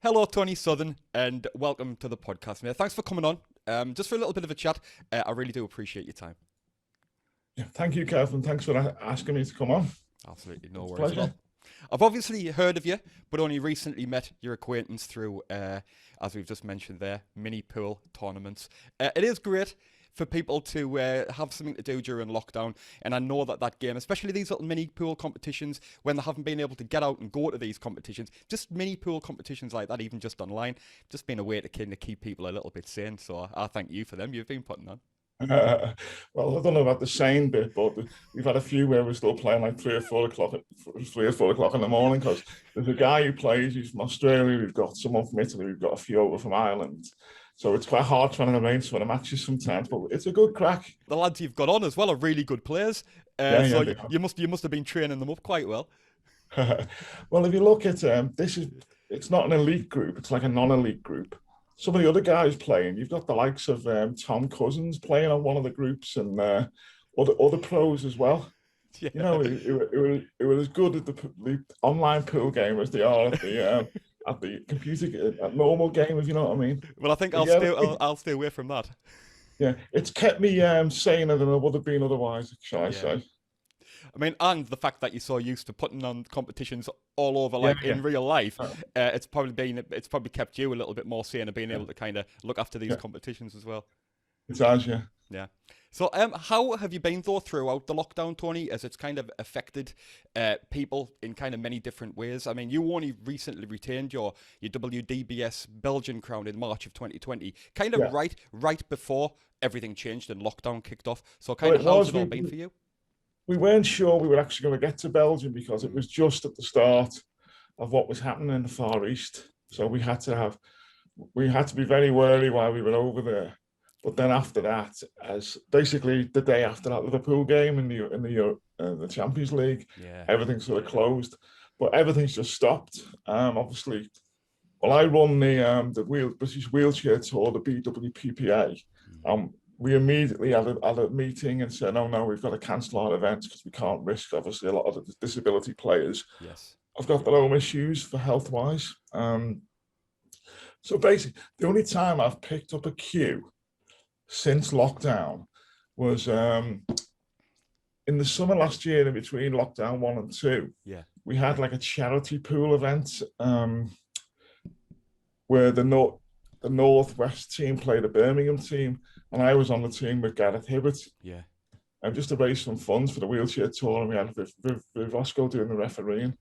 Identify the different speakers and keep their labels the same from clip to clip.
Speaker 1: Hello, Tony Southern, and welcome to the podcast, mate. Thanks for coming on. Just for a little bit of a chat, I really do appreciate your time.
Speaker 2: Yeah, thank you, Kevin. Thanks for asking me to come on.
Speaker 1: Absolutely no
Speaker 2: It's a
Speaker 1: worries at all.
Speaker 2: pleasure.
Speaker 1: I've obviously heard of you, but only recently met your acquaintance through, as we've just mentioned there, mini pool tournaments. It is great for people to have something to do during lockdown, and I know that game, especially these little mini pool competitions, when they haven't been able to get out and go to these competitions, just mini pool competitions like that, even just online, just been a way to kind of keep people a little bit sane. So I thank you for them. You've been putting on.
Speaker 2: Well, I don't know about the same bit, but we've had a few where we're still playing like 3 or 4 o'clock, 3 or 4 o'clock in the morning because there's a guy who plays. He's from Australia. We've got someone from Italy. We've got a few over from Ireland. So it's quite hard trying to arrange for the matches sometimes, but it's a good crack.
Speaker 1: The lads you've got on as well are really good players.
Speaker 2: Yeah,
Speaker 1: So
Speaker 2: yeah,
Speaker 1: you must have been training them up quite well.
Speaker 2: well, if you look at it's not an elite group. It's like a non-elite group. Some of the other guys playing, you've got the likes of Tom Cousins playing on one of the groups and other pros as well.
Speaker 1: Yeah.
Speaker 2: You know, it was as good at the online pool game as they are at the computer at normal game, if you know what I mean.
Speaker 1: Well, I think
Speaker 2: But
Speaker 1: I'll stay away from that.
Speaker 2: yeah, it's kept me saner than I would have been otherwise, shall I
Speaker 1: Yeah.
Speaker 2: say?
Speaker 1: I mean, and the fact that you're so used to putting on competitions all over,
Speaker 2: Yeah,
Speaker 1: like
Speaker 2: yeah,
Speaker 1: in real life,
Speaker 2: uh,
Speaker 1: it's probably kept you a little bit more sane of being
Speaker 2: yeah,
Speaker 1: able to kind of look after these
Speaker 2: yeah.
Speaker 1: competitions as well.
Speaker 2: It has, yeah.
Speaker 1: Yeah. So, how have you been though throughout the lockdown, Tony? As it's kind of affected people in kind of many different ways. I mean, you only recently retained your WDBS Belgian crown in March of 2020, kind of
Speaker 2: Yeah.
Speaker 1: right before everything changed and lockdown kicked off. So,
Speaker 2: Well,
Speaker 1: kind of
Speaker 2: it
Speaker 1: how's
Speaker 2: was.
Speaker 1: it all been for you?
Speaker 2: We weren't sure we were actually going to get to Belgium because it
Speaker 1: Mm,
Speaker 2: was just at the start of what was happening in the Far East. So
Speaker 1: yeah.
Speaker 2: we had to be very wary while we were over there. But then after that, as basically the day after that Liverpool game in the Champions League,
Speaker 1: Yeah.
Speaker 2: everything sort of closed. But everything's just stopped. Obviously, well, I run the British Wheelchair Tour, the BWPPA.
Speaker 1: Mm,
Speaker 2: We immediately had a meeting and said, "Oh no, we've got to cancel our events because we can't risk obviously a lot of the disability players.
Speaker 1: yes.
Speaker 2: I've got their own issues for health wise." So basically, the only time I've picked up a cue since lockdown was in the summer last year, in between lockdown 1 and 2.
Speaker 1: Yeah.
Speaker 2: We had like a charity pool event where the Northwest team played a Birmingham team, and I was on the team with Gareth Hibbert.
Speaker 1: Yeah.
Speaker 2: And just to raise some funds for the wheelchair tour, and we had Vivosco doing the refereeing,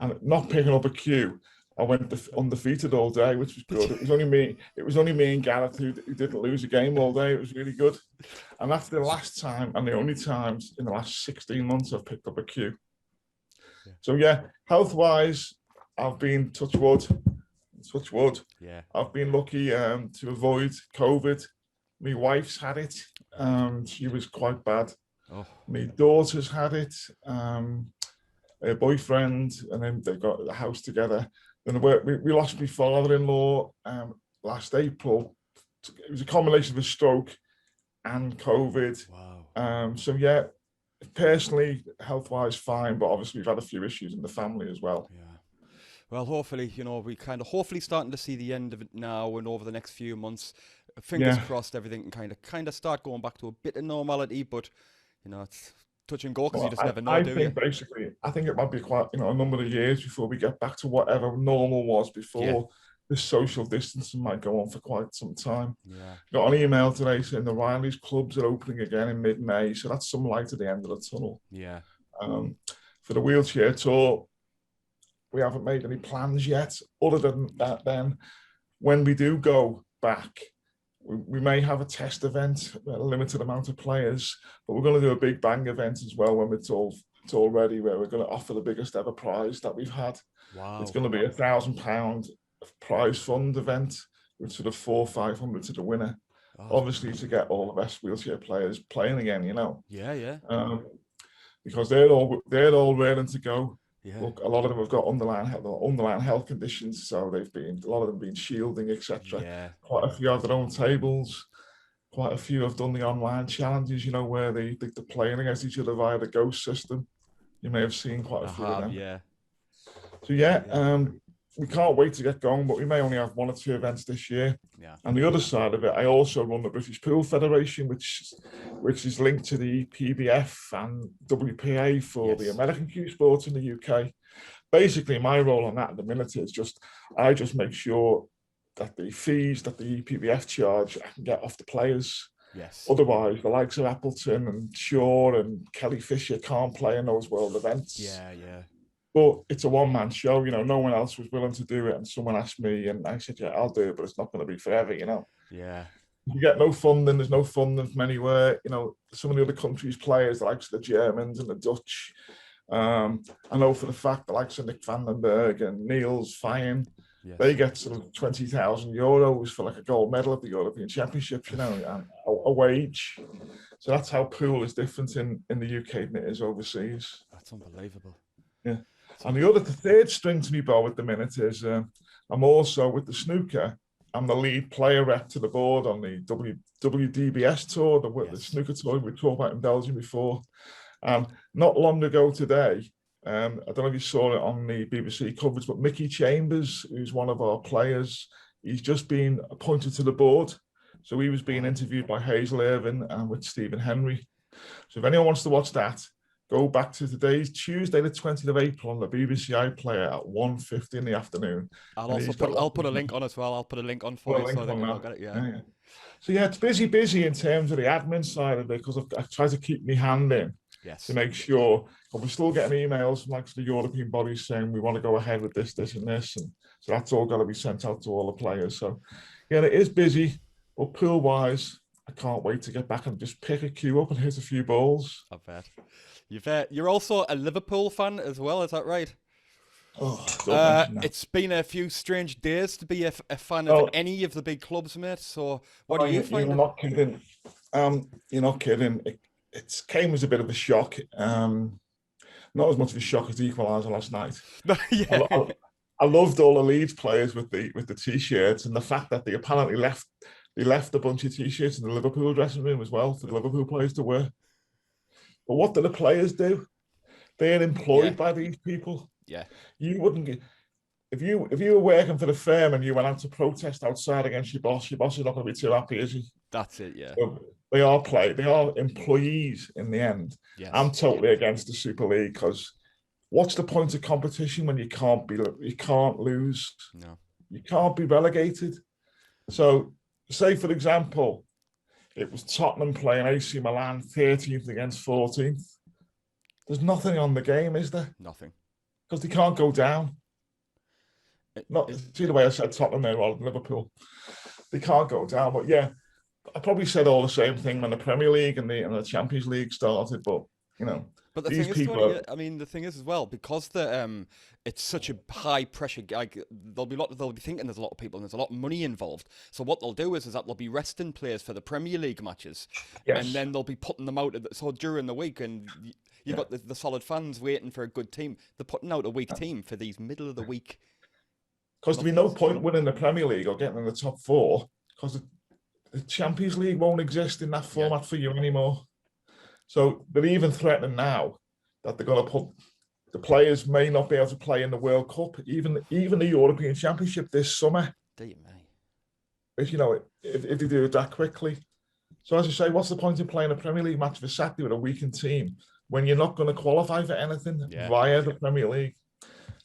Speaker 2: and not picking up a cue. I went undefeated all day, which was good. It was only me. It was only me and Gareth who didn't lose a game all day. It was really good. And that's the last time, and the only times in the last 16 months I've picked up a cue.
Speaker 1: Yeah.
Speaker 2: So yeah, health wise, I've been touch wood.
Speaker 1: Yeah.
Speaker 2: I've been lucky to avoid COVID. My wife's had it. She was quite bad.
Speaker 1: Oh.
Speaker 2: My daughter's had it. Her boyfriend, and then they got a house together. Then we lost my father-in-law last April. It was a combination of a stroke and COVID.
Speaker 1: Wow.
Speaker 2: So yeah, personally, health-wise, fine, but obviously we've had a few issues in the family as well.
Speaker 1: Yeah. Well, hopefully, we hopefully starting to see the end of it now, and over the next few months, fingers
Speaker 2: Yeah,
Speaker 1: crossed, everything can kind of start going back to a bit of normality. But it's touch and go because you
Speaker 2: well,
Speaker 1: just never know,
Speaker 2: I
Speaker 1: do you?
Speaker 2: think basically, I think it might be quite a number of years before we get back to whatever normal was
Speaker 1: Yeah.
Speaker 2: before. This social distancing might go on for quite some time.
Speaker 1: Yeah.
Speaker 2: Got an email today saying the Riley's clubs are opening again in mid-May, so that's some light at the end of the tunnel.
Speaker 1: Yeah.
Speaker 2: Um, for the wheelchair tour, we haven't made any plans yet. Other than that, then when we do go back, we may have a test event, a limited amount of players, but we're going to do a big bang event as well when it's all ready, where we're going to offer the biggest ever prize that we've had. It's
Speaker 1: Wow.
Speaker 2: going to be £1,000 prize fund event with sort of 400-500 to the winner.
Speaker 1: Oh,
Speaker 2: Obviously, to get all the best wheelchair players playing again,
Speaker 1: yeah. Yeah.
Speaker 2: because they're all ready to go.
Speaker 1: Yeah.
Speaker 2: Look, a lot of them have got underlying health conditions, so a lot of them been shielding, etc.
Speaker 1: Yeah.
Speaker 2: Quite a few have their own tables. Quite a few have done the online challenges, where they're playing against each other via the ghost system. You may have seen quite a
Speaker 1: I
Speaker 2: few of
Speaker 1: have.
Speaker 2: them.
Speaker 1: Yeah.
Speaker 2: So yeah,
Speaker 1: Yeah.
Speaker 2: we can't wait to get going, but we may only have 1 or 2 events this year.
Speaker 1: Yeah.
Speaker 2: And the other side of it, I also run the British Pool Federation, which is linked to the PBF and WPPA for the American cue sports in the UK. Basically, my role on that at the minute is I just make sure that the fees that the PBF charge, I can get off the players.
Speaker 1: Yes.
Speaker 2: Otherwise, the likes of Appleton and Shaw and Kelly Fisher can't play in those world events.
Speaker 1: Yeah, yeah.
Speaker 2: But it's a one-man show, you know, no one else was willing to do it. And someone asked me and I said, yeah, I'll do it, but it's not going to be forever, you know.
Speaker 1: Yeah.
Speaker 2: You get no funding, there's no funding from anywhere. You know, some of the other countries' players, the likes of the Germans and the Dutch. I know for the fact the likes of Nick Vandenberg and Niels Feyen, they get sort of €20,000 for like a gold medal at the European Championships, you know, and a wage. So that's how pool is different in the UK than it is overseas.
Speaker 1: That's unbelievable.
Speaker 2: Yeah. And the third string to me bow at the minute is I'm also with the Snooker. I'm the lead player rep to the board on the WDBS tour, the Snooker tour we talked about in Belgium before. Not long ago today, I don't know if you saw it on the BBC coverage, but Mickey Chambers, who's one of our players, he's just been appointed to the board. So he was being interviewed by Hazel Irvin and with Stephen Henry. So if anyone wants to watch that, go back to today's Tuesday, the 20th of April on the BBC iPlayer at 1:50 in the afternoon.
Speaker 1: I'll put a link on as well. I'll put a link on for you so they can all get it. Yeah.
Speaker 2: So yeah, it's busy in terms of the admin side of it because I try to keep my hand in to make sure. But we're still getting emails from like the European bodies saying we want to go ahead with this, and this, and so that's all got to be sent out to all the players. So yeah, it is busy, but pool wise, I can't wait to get back and just pick a cue up and hit a few balls.
Speaker 1: I bet. You're also a Liverpool fan as well, is that right? It's been a few strange days to be a fan of any of the big clubs, mate. So what do you find?
Speaker 2: You're not kidding. You're not kidding. It came as a bit of a shock. Not as much of a shock as the equaliser last night. I loved all the Leeds players with the t-shirts and the fact that they apparently left a bunch of t-shirts in the Liverpool dressing room as well for the Liverpool players to wear. But what do the players do? They're employed by these people. Yeah. You wouldn't get, if you were working for the firm and you went out to protest outside against your boss is not going to be too happy, is he?
Speaker 1: That's it, yeah.
Speaker 2: So they are employees in the end. Yes. I'm totally against the Super League because what's the point of competition when you can't lose? No. You can't be relegated. So say for example, it was Tottenham playing AC Milan 13th against 14th. There's nothing on the game, is there?
Speaker 1: Nothing.
Speaker 2: Because they can't go down. See the way I said Tottenham there rather than Liverpool. They can't go down. But yeah, I probably said all the same thing when the Premier League and the Champions League started. But, you know,
Speaker 1: but the thing is, Tony, I mean, the thing is as well, because it's such a high pressure. Like they'll be thinking there's a lot of people and there's a lot of money involved. So what they'll do is that they'll be resting players for the Premier League matches, and then they'll be putting them out. So during the week, and you've got the solid fans waiting for a good team. They're putting out a weak team for these middle of the week.
Speaker 2: Because there'll be no point winning the Premier League or getting in the top four because the Champions League won't exist in that format for you anymore. So they're even threatening now that they're going to put the players may not be able to play in the World Cup, even the European Championship this summer. If they do it that quickly. So as I say, what's the point in playing a Premier League match for Saturday with a weakened team when you're not going to qualify for anything via the Premier League?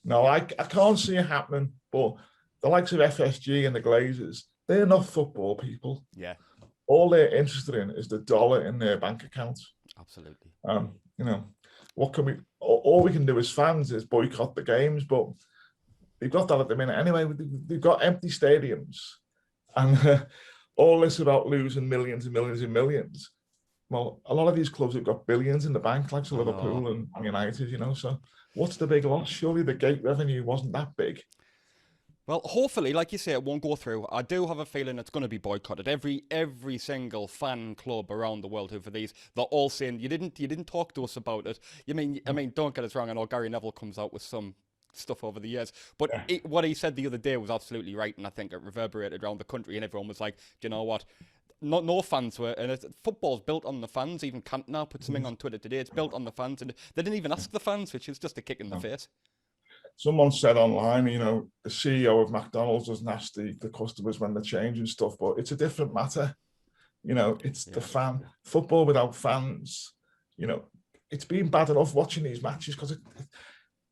Speaker 2: No, I can't see it happening. But the likes of FSG and the Glazers, they're not football people. Yeah. All they're interested in is the dollar in their bank account.
Speaker 1: Absolutely.
Speaker 2: What can we? All we can do as fans is boycott the games, but they've got that at the minute anyway. They've got empty stadiums, and all this about losing millions and millions and millions. Well, a lot of these clubs have got billions in the bank, like Liverpool and United. So what's the big loss? Surely the gate revenue wasn't that big.
Speaker 1: Well, hopefully, like you say, it won't go through. I do have a feeling it's going to be boycotted. Every single fan club around the world who for these, they're all saying you didn't talk to us about it. I mean, don't get us wrong. I know Gary Neville comes out with some stuff over the years, but what he said the other day was absolutely right, and I think it reverberated around the country, and everyone was like, do you know what? No fans were, and football's built on the fans. Even Cantona put something on Twitter today. It's built on the fans, and they didn't even ask the fans, which is just a kick in the face.
Speaker 2: someone said online, the CEO of McDonald's doesn't ask the customers when they're changing stuff, but it's a different matter. It's the fan football without fans. It's been bad enough watching these matches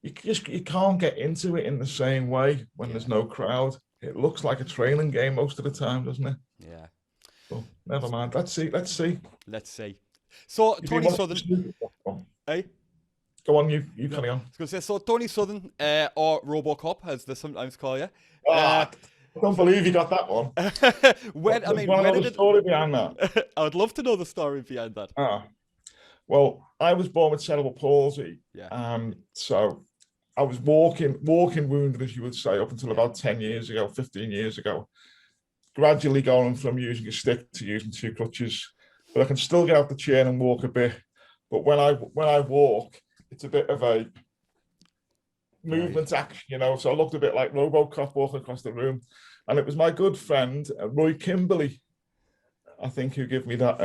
Speaker 2: because you can't get into it in the same way when there's no crowd. It looks like a training game most of the time, doesn't it?
Speaker 1: Yeah.
Speaker 2: But never mind. Let's see.
Speaker 1: So Tony Southern, hey.
Speaker 2: Go on, you carry on.
Speaker 1: I was going to say, so Tony Southern, or RoboCop, as they sometimes call you.
Speaker 2: I don't believe you got that one.
Speaker 1: Where
Speaker 2: did the story behind that?
Speaker 1: I would love to know the story behind that.
Speaker 2: Well, I was born with cerebral palsy.
Speaker 1: Yeah.
Speaker 2: So I was walking wounded, as you would say, up until about 10 years ago, 15 years ago. Gradually going from using a stick to using 2 crutches. But I can still get out the chair and walk a bit. But when I walk, it's a bit of a movement action, So I looked a bit like RoboCop walking across the room. And it was my good friend, Roy Kimberley, I think, who gave me that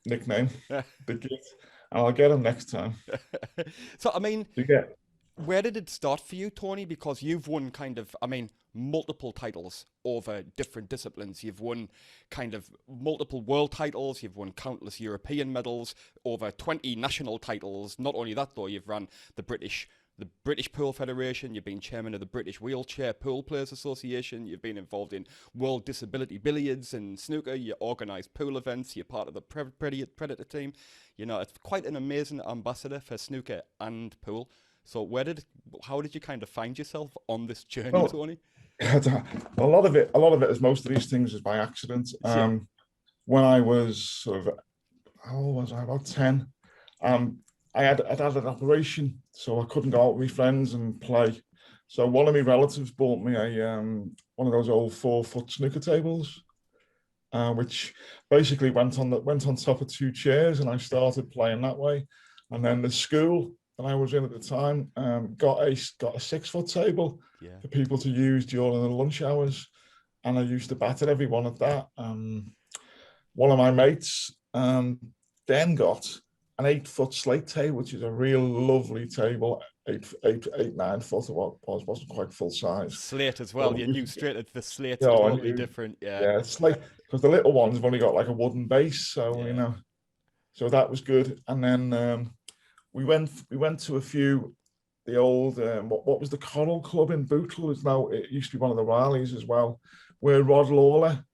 Speaker 2: nickname, the Git. And I'll get him next time.
Speaker 1: So, where did it start for you, Tony? Because you've won multiple titles over different disciplines. You've won multiple world titles. You've won countless European medals, over 20 national titles. Not only that, though, you've run the British Pool Federation. You've been chairman of the British Wheelchair Pool Players Association. You've been involved in World Disability Billiards and Snooker. You organise pool events. You're part of the Predator team. It's quite an amazing ambassador for snooker and pool. So how did you find yourself on this journey, Tony?
Speaker 2: A lot of it, as most of these things, is by accident. When I was how old was I? About 10. I'd had an operation, so I couldn't go out with my friends and play. So one of my relatives bought me one of those old 4-foot snooker tables, which basically went on top of 2 chairs, and I started playing that way. And then the school that I was in at the time got a 6-foot table for people to use during the lunch hours, and I used to batter everyone at that. One of my mates then got an 8-foot slate table, which is a real lovely table, 9 foot. It wasn't quite full size.
Speaker 1: Slate as well. You knew straight that the slate's totally different.
Speaker 2: Yeah, slate, because the little ones have only got like a wooden base, so so that was good. And then we went to a few. The old what was the Coral Club in Bootle? It used to be one of the Rileys as well, where Rod Lawler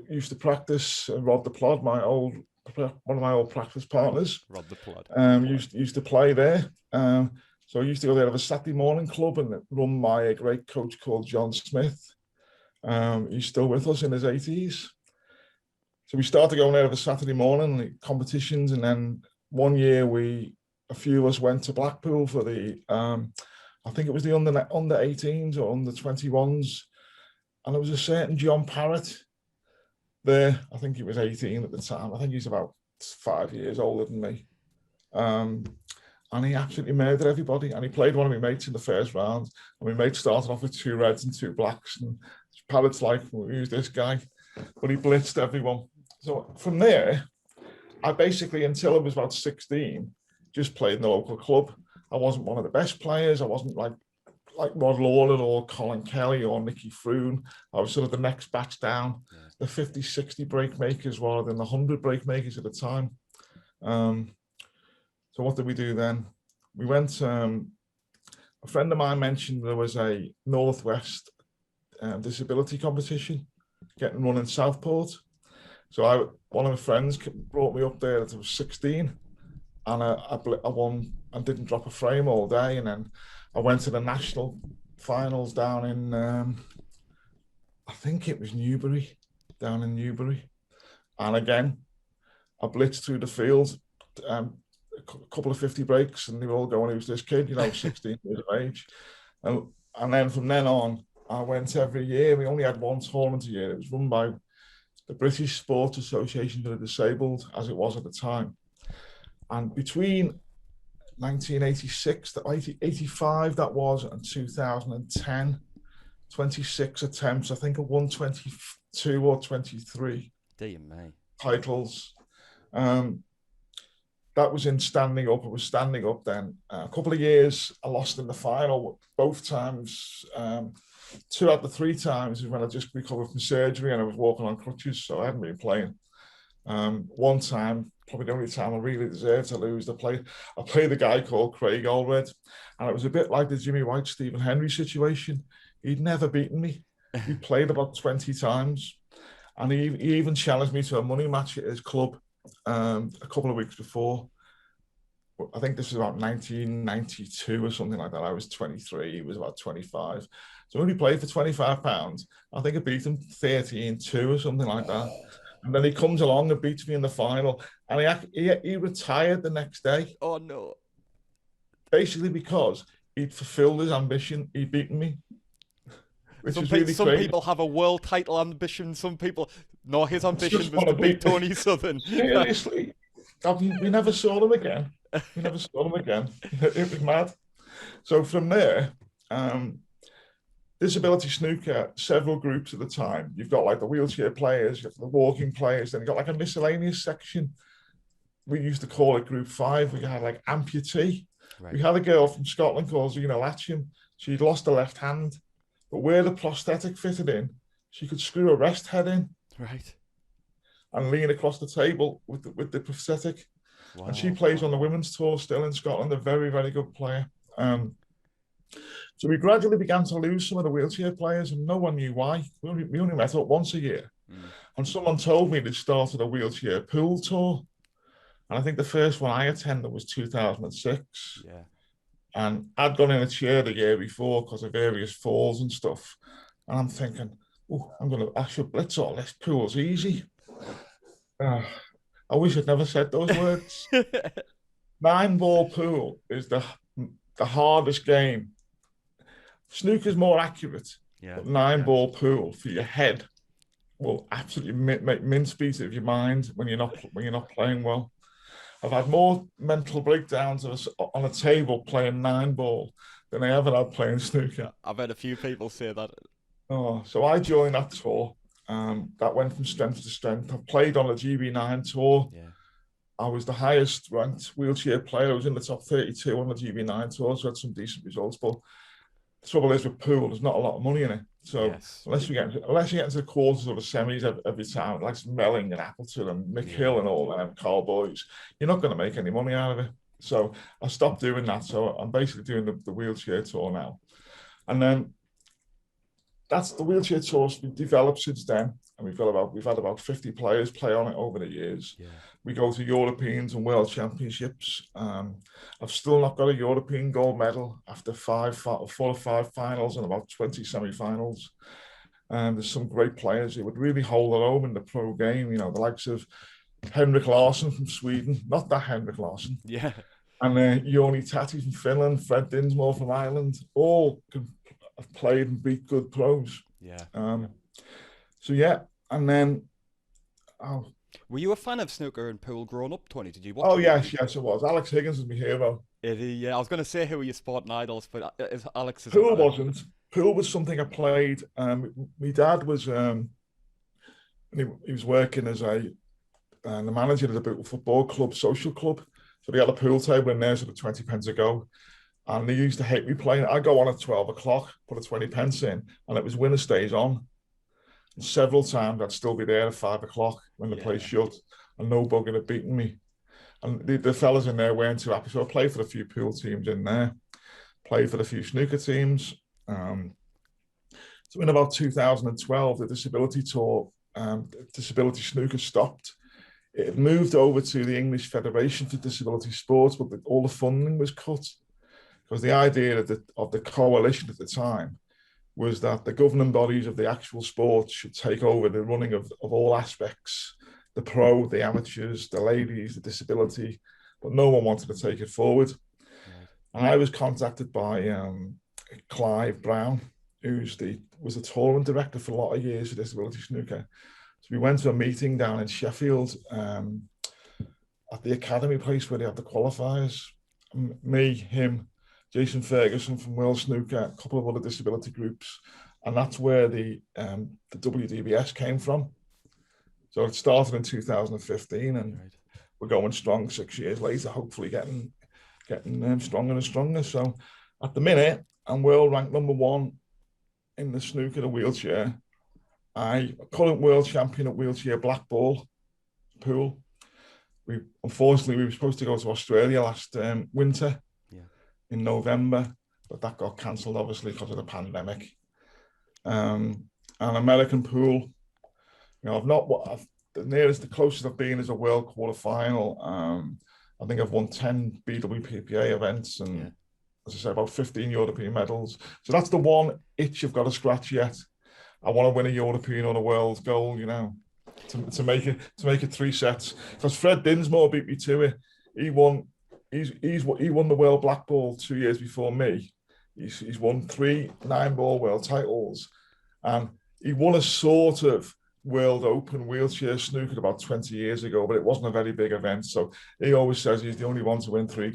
Speaker 2: used to practice. Rod the Plod, one of my old practice partners,
Speaker 1: Rod the Plod,
Speaker 2: used to play there. So I used to go there of a Saturday morning club, and run by a great coach called John Smith. He's still with us in his 80s. So we started going there of a Saturday morning competitions, and then one year a few of us went to Blackpool for the I think it was the under 18s or under 21s, and there was a certain John Parrott there. I think he was 18 at the time. I think he's about 5 years older than me. And he absolutely murdered everybody. And he played one of my mates in the first round. And my mate started off with 2 reds and 2 blacks. And Parrott's like, who's this guy? But he blitzed everyone. So from there, I basically, until I was about 16, just played in the local club. I wasn't one of the best players. I wasn't like Rod Lawler or Colin Kelly or Nicky Froome. I was sort of the next batch down, the 50, 60 break makers rather than the 100 break makers at the time. So what did we do then? We went, a friend of mine mentioned there was a Northwest disability competition getting run in Southport. So one of my friends brought me up there at I was 16, and I won and didn't drop a frame all day. And then I went to the national finals down in, I think it was Newbury, down in Newbury. And again, I blitzed through the field, a couple of 50 breaks, and they were all going, who's this kid, 16 years of age. And then from then on, I went every year. We only had one tournament a year. It was run by the British Sports Association for the Disabled, as it was at the time. And between 1986, 85 that was, and 2010, 26 attempts. I think I won 22 or 23 titles. that was in standing up. I was standing up then. A couple of years, I lost in the final both times. 2 out of the 3 times is when I just recovered from surgery and I was walking on crutches, so I hadn't been playing. One time, probably the only time I really deserved to lose, I played a guy called Craig Allred, and it was a bit like the Jimmy White, Stephen Henry situation. He'd never beaten me. He played about 20 times, and he even challenged me to a money match at his club a couple of weeks before. I think this was about 1992 or something like that. I was 23, he was about 25. So when he played for £25, I think I beat him 13-2 or something like that. And then he comes along and beats me in the final, and he retired the next day.
Speaker 1: Oh no!
Speaker 2: Basically because he'd fulfilled his ambition, he'd beaten me. Which
Speaker 1: some
Speaker 2: is really
Speaker 1: some
Speaker 2: crazy.
Speaker 1: people have a world title ambition. Some people, no, his ambition was to beat Tony Southern.
Speaker 2: Seriously, we never saw them again. We never saw them again. It was mad. So from there, disability snooker, several groups at the time. You've got like the wheelchair players, you've got the walking players, then you've got like a miscellaneous section. We used to call it Group 5. We had like amputee. Right. We had a girl from Scotland called Zena Latcham. She'd lost her left hand, but where the prosthetic fitted in, she could screw a rest head in.
Speaker 1: Right.
Speaker 2: And lean across the table with the prosthetic. Wow. And she plays on the women's tour still in Scotland, a very, very good player. So we gradually began to lose some of the wheelchair players, and no one knew why. We only met up once a year. And someone told me they'd started a wheelchair pool tour. And I think the first one I attended was 2006.
Speaker 1: Yeah.
Speaker 2: And I'd gone in a chair the year before because of various falls and stuff. And I'm thinking, I should blitz all this. Pool's easy. I wish I'd never said those words. 9-ball pool is the hardest game. Snooker's more accurate, but 9-ball pool for your head will absolutely make mincemeat of your mind when you're not playing well. I've had more mental breakdowns on a table playing 9-ball than I ever had playing snooker.
Speaker 1: I've had a few people say that.
Speaker 2: Oh, so I joined that tour. That went from strength to strength. I played on a GB9 tour. Yeah. I was the highest ranked wheelchair player. I was in the top 32 on the GB9 tour, so I had some decent results. But the trouble is with pool, there's not a lot of money in it. So unless you get into the quarters or the semis every time, like Melling and Appleton and Mick Hill and all them, Carl Boys, you're not going to make any money out of it. So I stopped doing that. So I'm basically doing the wheelchair tour now. And then that's the wheelchair tours we've developed since then, and we've had about 50 players play on it over the years. Yeah. We go to Europeans and World Championships. I've still not got a European gold medal after 4 or 5 finals and about 20 semi-finals. There's some great players who would really hold their own in the pro game. You know, the likes of Henrik Larsson from Sweden, not that Henrik Larsson.
Speaker 1: Yeah.
Speaker 2: And Joni Tati from Finland, Fred Dinsmore from Ireland, all have played and beat good pros.
Speaker 1: Yeah.
Speaker 2: And then,
Speaker 1: were you a fan of snooker and pool growing up, Tony? Did you watch?
Speaker 2: Oh yes, I was. Alex Higgins was my hero.
Speaker 1: Yeah, I was going to say who were your sporting idols, but Alex is.
Speaker 2: Pool wasn't. Pool was something I played. My dad was. He was working as the manager of the Bootle Football Club social club. So they had a pool table in there, sort of 20 pence a go. And they used to hate me playing. I'd go on at 12 o'clock, put a 20 pence in, and it was winner stays on. And several times I'd still be there at 5 o'clock when the place shut, and no bugger had beaten me. And the fellas in there weren't too happy. So I played for a few pool teams in there, played for a few snooker teams. So in about 2012, the disability tour, disability snooker stopped. It had moved over to the English Federation for Disability Sports, but all the funding was cut. Because the idea of the coalition at the time was that the governing bodies of the actual sports should take over the running of all aspects, the pro, the amateurs, the ladies, the disability, but no one wanted to take it forward. Right. And I was contacted by Clive Brown, who was the tournament director for a lot of years for Disability Snooker. So we went to a meeting down in Sheffield at the academy place where they had the qualifiers. Me, him, Jason Ferguson from World Snooker, a couple of other disability groups, and that's where the WDBS came from. So it started in 2015, and we're going strong 6 years later, hopefully getting stronger and stronger. So at the minute, I'm world ranked #1 in the snooker the wheelchair. I current world champion at wheelchair black ball pool. Unfortunately we were supposed to go to Australia last winter in November, but that got cancelled obviously because of the pandemic. And American pool, the closest I've been is a world quarter final. I think I've won 10 BWPPA events and, as I said, about 15 European medals. So that's the one itch I've got to scratch yet. I want to win a European or a world gold, to make it 3 sets. Because Fred Dinsmore beat me to it. He won the world black ball 2 years before me. He's won 3 9-ball world titles, and he won a sort of World Open wheelchair snooker about 20 years ago, but it wasn't a very big event. So he always says he's the only one to win 3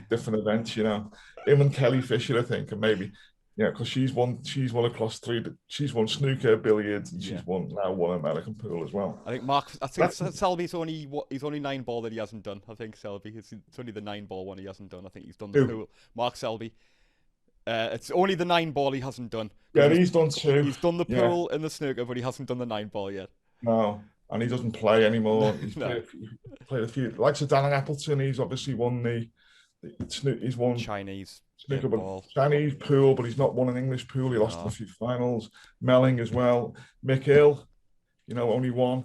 Speaker 2: different events. Him and Kelly Fisher, I think, and maybe. Yeah, because she's won across 3. She's won snooker, billiards, and she's won American pool as well.
Speaker 1: I think Selby's only 9-ball that he hasn't done. I think Selby, it's only the 9-ball one he hasn't done. I think he's done the pool. Mark Selby. It's only the 9-ball he hasn't done.
Speaker 2: Yeah, he's done 2.
Speaker 1: He's done the pool and the snooker, but he hasn't done the 9-ball yet.
Speaker 2: No, and he doesn't play anymore. He's played a few. Like Dan Appleton, he's obviously won he's won
Speaker 1: Chinese
Speaker 2: snooker, but Chinese pool, but he's not won an English pool. He lost in a few finals. Melling as well. Mick Hill, only one.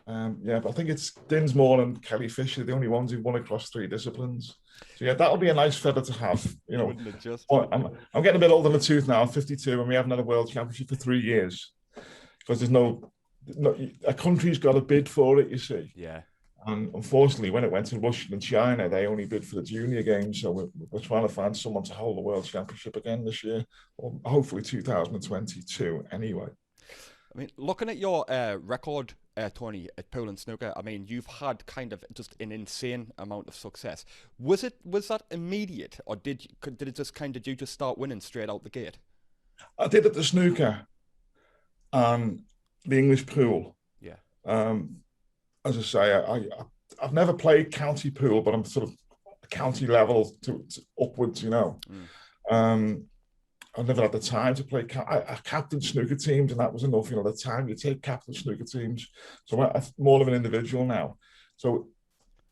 Speaker 2: But I think it's Dinsmore and Kelly Fisher, the only ones who've won across 3 disciplines. So that'll be a nice feather to have.
Speaker 1: Wouldn't it just?
Speaker 2: I'm getting a bit older than the tooth now. I'm 52, and we haven't had a world championship for 3 years because there's a country's got to bid for it. You see.
Speaker 1: Yeah.
Speaker 2: And unfortunately, when it went to Russia and China, they only bid for the junior games. So we're trying to find someone to hold the world championship again this year, or hopefully 2022 anyway.
Speaker 1: I mean, looking at your record, Tony, at pool and snooker, I mean, you've had kind of just an insane amount of success. Was that immediate, or did it just you just start winning straight out the gate?
Speaker 2: I did at the snooker and the English pool.
Speaker 1: Yeah.
Speaker 2: As I say, I've never played county pool, but I'm sort of county level to upwards, I've never had the time to play. I captained snooker teams, and that was enough. The time you take captain snooker teams. So I'm more of an individual now. So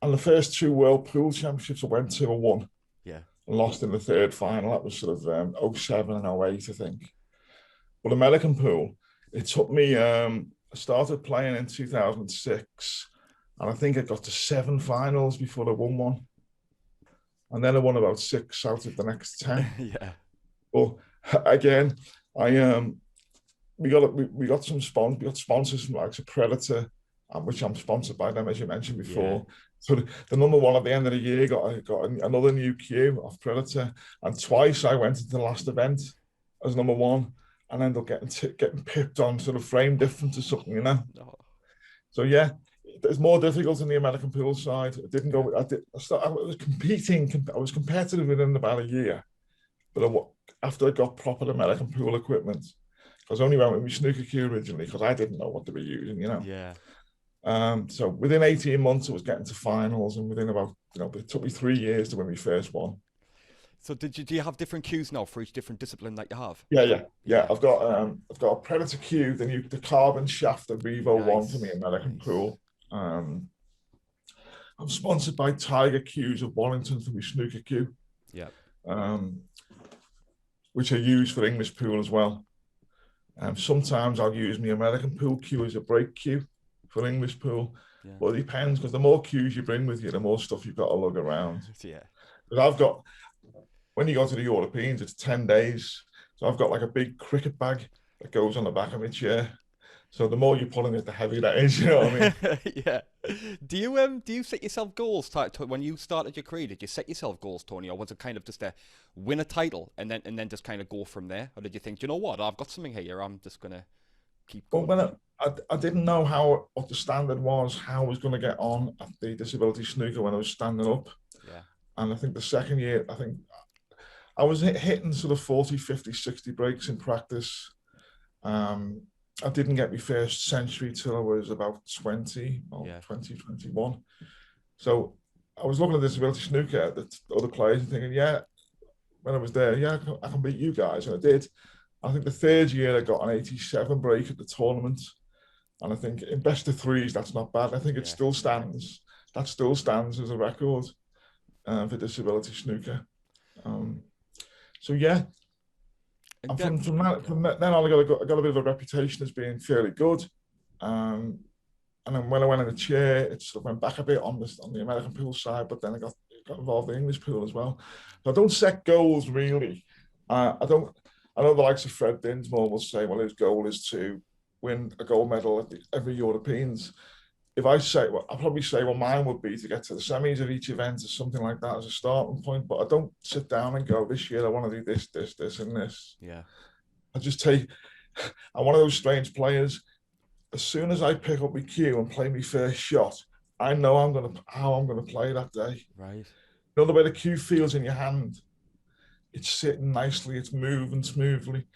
Speaker 2: on the first 2 World Pool Championships I went to, I won.
Speaker 1: Yeah.
Speaker 2: And lost in the 3rd final. That was sort of 07 and 08, I think. But American pool, it took me. I started playing in 2006, and I think I got to 7 finals before I won one. And then I won about 6 out of the next 10.
Speaker 1: Yeah.
Speaker 2: But again, we got some sponsors. We got sponsors from like Predator, which I'm sponsored by them, as you mentioned before. Yeah. So the #1 at the end of the year got another new cue off Predator, and twice I went into the last event as #1 and ended up getting pipped on sort of frame difference or something, Oh. So yeah, it's more difficult in the American pool side. It didn't go. I was competing. I was competitive within about a year, but after I got proper American pool equipment, because I only went with my snooker cue originally because I didn't know what to be using,
Speaker 1: Yeah.
Speaker 2: So within 18 months, I was getting to finals, and within about, it took me 3 years to win my first one.
Speaker 1: So do you have different cues now for each different discipline that you have?
Speaker 2: Yeah. I've got a Predator cue, the carbon shaft, the Revo one for me American pool. I'm sponsored by Tiger Cues of Warrington for my snooker cue.
Speaker 1: Yeah.
Speaker 2: Which I use for English pool as well. Sometimes I'll use my American pool cue as a break cue for English pool. Yeah. But it depends, because the more cues you bring with you, the more stuff you've got to lug around.
Speaker 1: Yeah.
Speaker 2: But when you go to the Europeans, it's 10 days. So I've got like a big cricket bag that goes on the back of my chair. So the more you pull in it, the heavier that is, you know what I
Speaker 1: mean? Yeah. Do you set yourself goals when you started your career? Did you set yourself goals, Tony, or was it kind of just to win a title and then just kind of go from there? Or did you think, you know what, I've got something here, I'm just gonna keep going?
Speaker 2: Well, I didn't know what the standard was, how I was going to get on at the disability snooker when I was standing up.
Speaker 1: Yeah.
Speaker 2: And I think the second year, I was hitting sort of 40, 50, 60 breaks in practice. I didn't get my first century till I was about 20, 21. So I was looking at disability snooker at the other players and thinking, yeah, when I was there, yeah, I can beat you guys. And I did. I think the third year I got an 87 break at the tournament. And I think in best of threes, that's not bad. I think it still stands. That still stands as a record for disability snooker. So yeah, and from then on, I got a bit of a reputation as being fairly good. And then when I went in the chair, it sort of went back a bit on the American pool side, but then I got involved in the English pool as well. So I don't set goals really. I know the likes of Fred Dinsmore will say, well, his goal is to win a gold medal at every Europeans. If I say, well, I'll probably say, well, mine would be to get to the semis of each event or something like that as a starting point. But I don't sit down and go, this year I want to do this, and this.
Speaker 1: Yeah.
Speaker 2: I'm one of those strange players. As soon as I pick up my cue and play my first shot, I know how I'm gonna play that day.
Speaker 1: Right.
Speaker 2: You know the way the cue feels in your hand. It's sitting nicely. It's moving smoothly.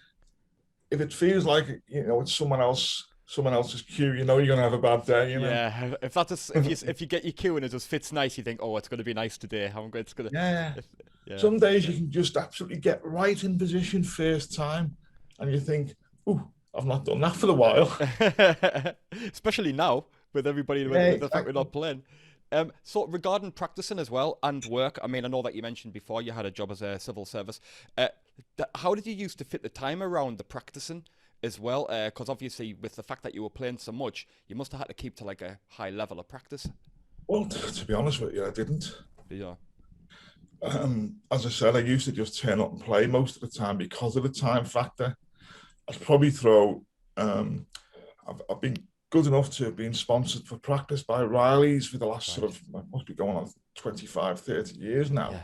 Speaker 2: If it feels like it's someone else's cue, you're gonna have a bad day.
Speaker 1: Yeah. If you get your cue and it just fits nice, you think, oh, it's gonna be nice today. It's gonna.
Speaker 2: Yeah. Some days you can just absolutely get right in position first time, and you think, ooh, I've not done that for a while.
Speaker 1: Especially now with everybody with the fact we're not playing. So regarding practicing as well and work, I mean, I know that you mentioned before you had a job as a civil service. How did you used to fit the time around the practicing as well? Because obviously with the fact that you were playing so much, you must have had to keep to like a high level of practice.
Speaker 2: Well, to be honest with you, I didn't.
Speaker 1: Yeah.
Speaker 2: As I said, I used to just turn up and play most of the time because of the time factor. I'd probably throw. I've been good enough to have been sponsored for practice by Riley's for the last sort of, must be going on 25, 30 years now. Yeah.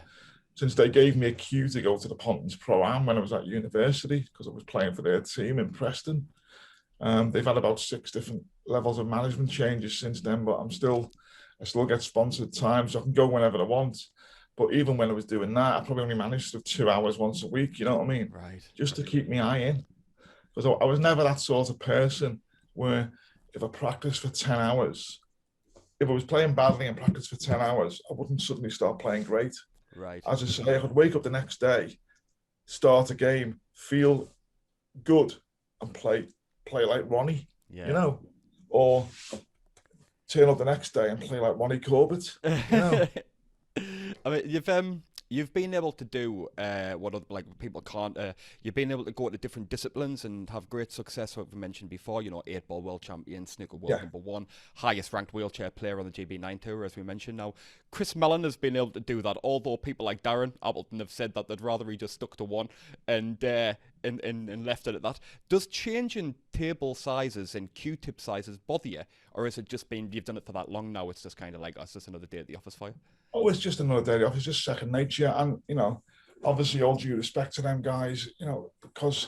Speaker 2: Since they gave me a cue to go to the Pontins Pro-Am when I was at university, because I was playing for their team in Preston. They've had about 6 different levels of management changes since then, but I still get sponsored time, so I can go whenever I want. But even when I was doing that, I probably only managed to 2 hours once a week, you know what I mean?
Speaker 1: Right.
Speaker 2: Just to keep my eye in. Because I was never that sort of person where if I practiced for 10 hours, if I was playing badly and practiced for 10 hours, I wouldn't suddenly start playing great.
Speaker 1: Right.
Speaker 2: As I say, I could wake up the next day, start a game, feel good, and play like Ronnie, or turn up the next day and play like Ronnie Corbett,
Speaker 1: I mean, you've been able to do what other, like people can't. You've been able to go to different disciplines and have great success. What we mentioned before, 8-ball world champion, snooker world #1, highest ranked wheelchair player on the GB9 tour, as we mentioned. Now, Chris Mellon has been able to do that. Although people like Darren Appleton have said that they'd rather he just stuck to one and left it at that. Does changing table sizes and Q-tip sizes bother you, or is it just been you've done it for that long now? It's just kind of like, it's just another day at the office for you.
Speaker 2: Oh, it's just another day at the office, just second nature. And, obviously all due respect to them guys, because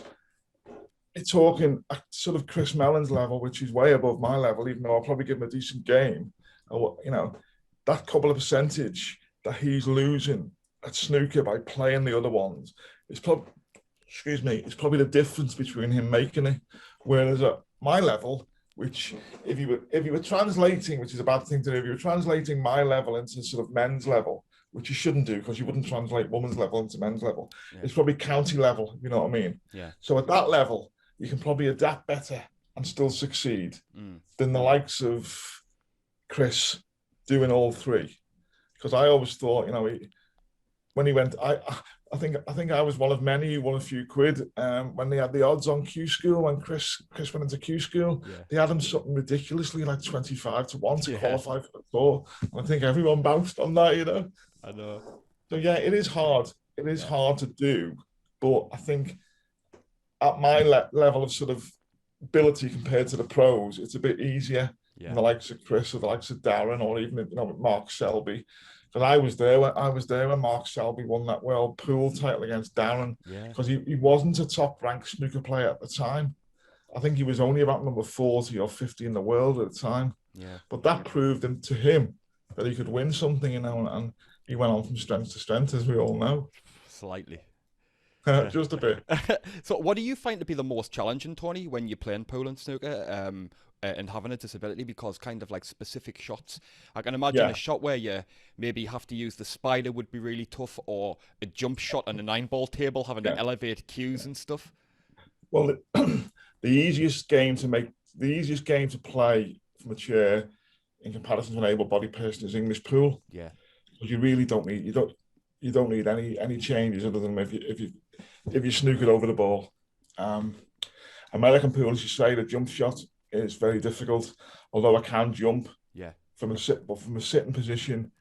Speaker 2: it's talking at sort of Chris Mellon's level, which is way above my level, even though I'll probably give him a decent game. That couple of percentage that he's losing at snooker by playing the other ones is probably, it's probably the difference between him making it. Whereas at my level, which if you were translating, which is a bad thing to do, if you were translating my level into sort of men's level, which you shouldn't do because you wouldn't translate women's level into men's level, it's probably county level, you know what I mean?
Speaker 1: Yeah.
Speaker 2: So at that level, you can probably adapt better and still succeed than the likes of Chris doing all three. Because I always thought, when he went, I think I was one of many who won a few quid when they had the odds on Q School. When Chris went into Q School, they had him something ridiculously like 25 to 1 to qualify for the tour. And I think everyone bounced on that,
Speaker 1: I know.
Speaker 2: So yeah, it is hard. It is hard to do, but I think at my level of sort of ability compared to the pros, it's a bit easier than the likes of Chris or the likes of Darren or even Mark Selby. But I was there when Mark Selby won that world pool title against Darren, because he wasn't a top ranked snooker player at the time. I think he was only about number 40 or 50 in the world at the time. Yeah. But that proved to him that he could win something, and he went on from strength to strength, as we all know.
Speaker 1: Slightly.
Speaker 2: Just a bit.
Speaker 1: So what do you find to be the most challenging, Tony, when you're playing pool and snooker? and having a disability, because kind of like specific shots, I can imagine
Speaker 2: Yeah.
Speaker 1: a shot where you maybe have to use the spider would be really tough, or a jump shot on a 9-ball table having to
Speaker 2: Yeah.
Speaker 1: elevate cues and stuff.
Speaker 2: Well, the easiest game to play from a chair in comparison to an able-bodied person is English pool.
Speaker 1: Yeah.
Speaker 2: Because you really don't need any changes other than if you snook it over the ball. American pool, as you say, the jump shot is very difficult. Although I can jump from a sitting position,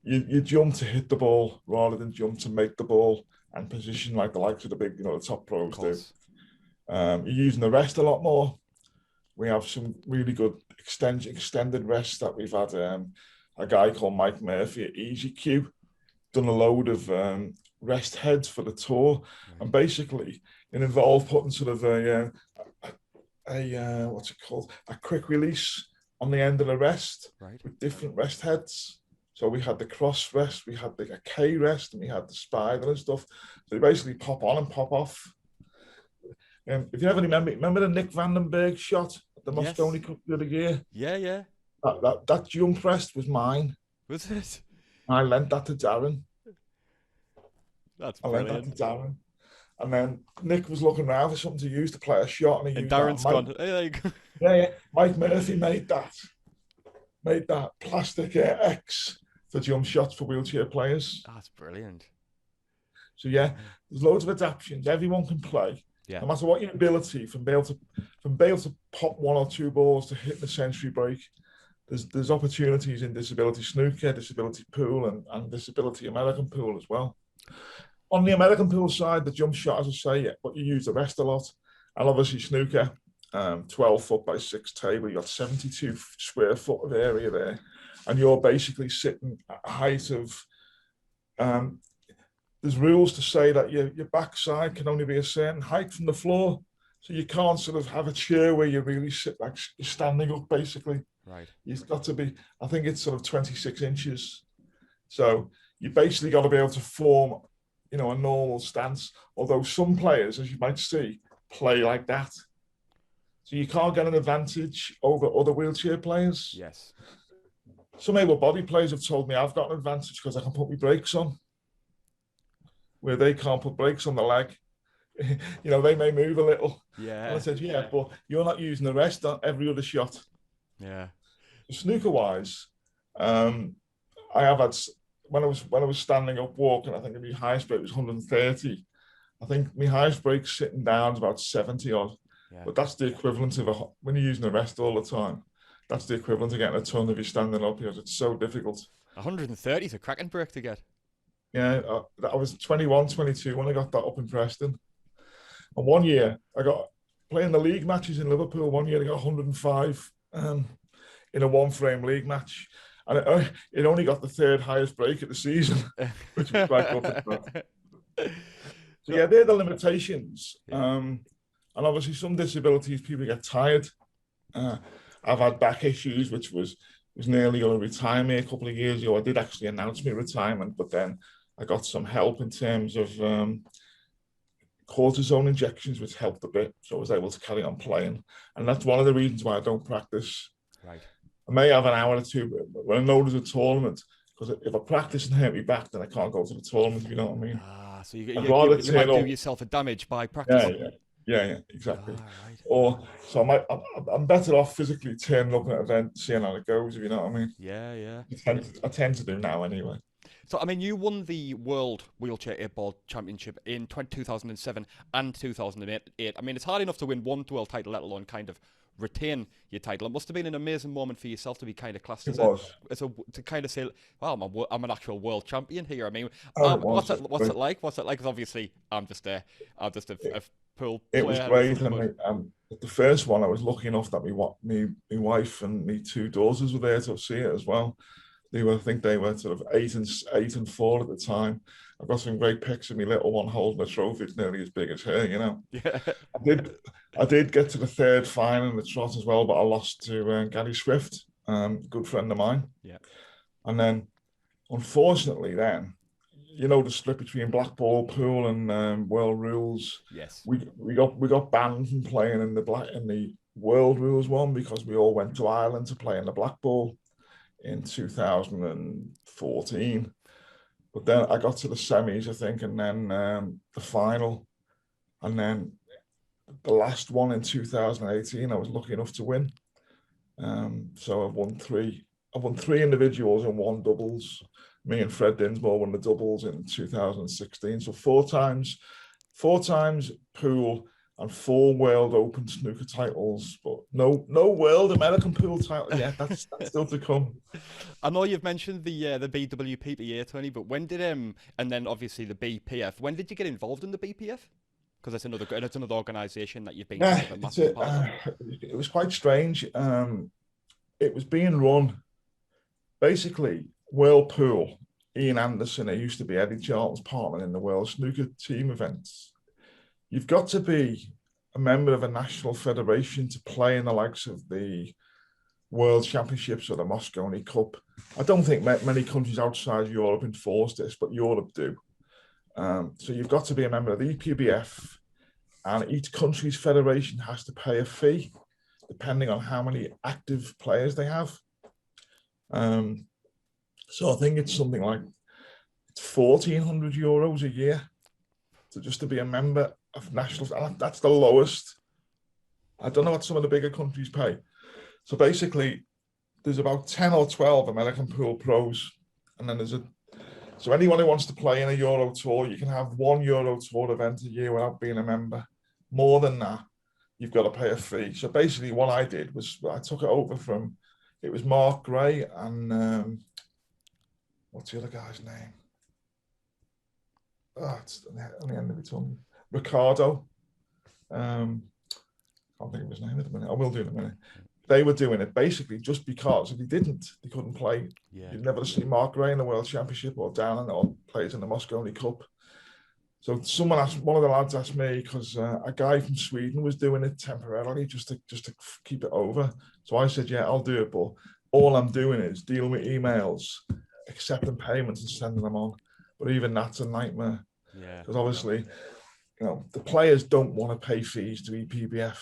Speaker 2: you jump to hit the ball rather than jump to make the ball and position like the likes of the big, the top pros do. You're using the rest a lot more. We have some really good extended rests that we've had. A guy called Mike Murphy at EasyQ done a load of rest heads for the tour, and basically it involved putting sort of a what's it called, a quick release on the end of the rest with different rest heads. So we had the cross rest, we had the K rest, and we had the spider and stuff. So you basically pop on and pop off. If you ever remember the Nick Vandenberg shot at the Moscone Cup the other year?
Speaker 1: Yeah.
Speaker 2: That jump rest was mine.
Speaker 1: Was it?
Speaker 2: I lent that to Darren.
Speaker 1: That's brilliant.
Speaker 2: I lent that to Darren. And then Nick was looking around for something to use to play a shot. And
Speaker 1: Darren's gone, hey, there you go.
Speaker 2: Yeah. Mike Murphy made that plastic X for jump shots for wheelchair players.
Speaker 1: That's brilliant.
Speaker 2: So there's loads of adaptations. Everyone can play.
Speaker 1: Yeah.
Speaker 2: No matter what your ability, from being able to pop 1 or 2 balls to hit the century break, there's opportunities in disability snooker, disability pool, and disability American pool as well. On the American pool side, the jump shot, as I say, but you use the rest a lot. And obviously snooker, 12 foot by 6 table, you got 72 square foot of area there, and you're basically sitting at a height of. There's rules to say that your backside can only be a certain height from the floor. So you can't sort of have a chair where you really sit like you're standing up, basically.
Speaker 1: Right.
Speaker 2: You've got to be, I think it's sort of 26 inches. So you basically got to be able to form, a normal stance. Although some players, as you might see, play like that. So you can't get an advantage over other wheelchair players.
Speaker 1: Yes.
Speaker 2: Some able-bodied players have told me I've got an advantage because I can put my brakes on, where they can't put brakes on the leg. They may move a little.
Speaker 1: Yeah.
Speaker 2: And I said, but you're not using the rest on every other shot.
Speaker 1: Yeah.
Speaker 2: Snooker-wise, I have had, when I was standing up walking, I think my highest break was 130. I think my highest break sitting down is about 70 odd. Yeah. But that's the equivalent of when you're using the rest all the time. That's the equivalent of getting a ton if you're standing up, because it's so difficult.
Speaker 1: 130 is a cracking break to get.
Speaker 2: Yeah, I was 21, 22 when I got that up in Preston. And one year, I got playing the league matches in Liverpool. One year, I got 105 in a one-frame league match. And it only got the 3rd highest break of the season, which was quite good. So, they're the limitations.
Speaker 1: Yeah.
Speaker 2: And obviously, some disabilities, people get tired. I've had back issues, which was nearly going to retire me a couple of years ago. I did actually announce my retirement, but then I got some help in terms of cortisone injections, which helped a bit. So I was able to carry on playing. And that's one of the reasons why I don't practice.
Speaker 1: Right.
Speaker 2: I may have an hour or two, but when I know there's a tournament, because if I practice and hurt me back, then I can't go to the tournament, you know what I mean?
Speaker 1: So you might do yourself a damage by practicing.
Speaker 2: Yeah, exactly.
Speaker 1: Right.
Speaker 2: I'm better off physically turning up at an event, seeing how it goes, if you know what I mean.
Speaker 1: Yeah.
Speaker 2: I tend to do now anyway.
Speaker 1: So, I mean, you won the World Wheelchair 8-Ball Championship in 2007 and 2008. I mean, it's hard enough to win one world title, let alone kind of retain your title. It must have been an amazing moment for yourself to be kind of classed to kind of say, "Wow, I'm an actual world champion here." I mean, what's it like? What's it like? Because obviously, I'm just a pool player.
Speaker 2: It was great. And the first one, I was lucky enough that my wife and my 2 daughters were there to see it as well. I think they were sort of 8 and 4 at the time. I've got some great pics of my little one holding a trophy. It's nearly as big as her,
Speaker 1: Yeah.
Speaker 2: I did get to the 3rd final in the trot as well, but I lost to Gary Swift, good friend of mine.
Speaker 1: Yeah.
Speaker 2: And then, unfortunately, the split between black ball pool and world rules.
Speaker 1: Yes.
Speaker 2: We got banned from playing in the World Rules one because we all went to Ireland to play in the black ball in 2014. But then I got to the semis, I think, and then the final, and then the last one in 2018. I was lucky enough to win. So I've won three individuals and one doubles. Me and Fred Dinsmore won the doubles in 2016. So four times pool and 4 World Open snooker titles, but no World American pool title yet. That's still to come.
Speaker 1: I know you've mentioned the BWPPA, Tony, but when did and then obviously the BPF. When did you get involved in the BPF? Because it's another organisation that you've been.
Speaker 2: Yeah, it was quite strange. It was being run basically World Pool. Ian Anderson, who used to be Eddie Charlton's partner in the World Snooker team events. You've got to be a member of a national federation to play in the likes of the World Championships or the Moscone Cup. I don't think many countries outside Europe enforce this, but Europe do. So you've got to be a member of the EPBF, and each country's federation has to pay a fee depending on how many active players they have. So I think it's something like €1,400 a year to be a member of national. That's the lowest. I don't know what some of the bigger countries pay. So basically, there's about 10 or 12 American pool pros, and then so anyone who wants to play in a Euro Tour, you can have one Euro Tour event a year without being a member. More than that, you've got to pay a fee. So basically, what I did was I took it over from, it was Mark Gray and what's the other guy's name? It's on the end of my tongue. Ricardo. Can't think of his name at the minute. I will do in a minute. They were doing it basically just because if they couldn't play.
Speaker 1: Yeah.
Speaker 2: You'd never see Mark Gray in the World Championship or down or plays in the Moscone Cup. So one of the lads asked me, because a guy from Sweden was doing it temporarily just to keep it over. So I said, yeah, I'll do it, but all I'm doing is dealing with emails, accepting payments and sending them on. But even that's a nightmare.
Speaker 1: Yeah.
Speaker 2: Because obviously, the players don't want to pay fees to EPBF,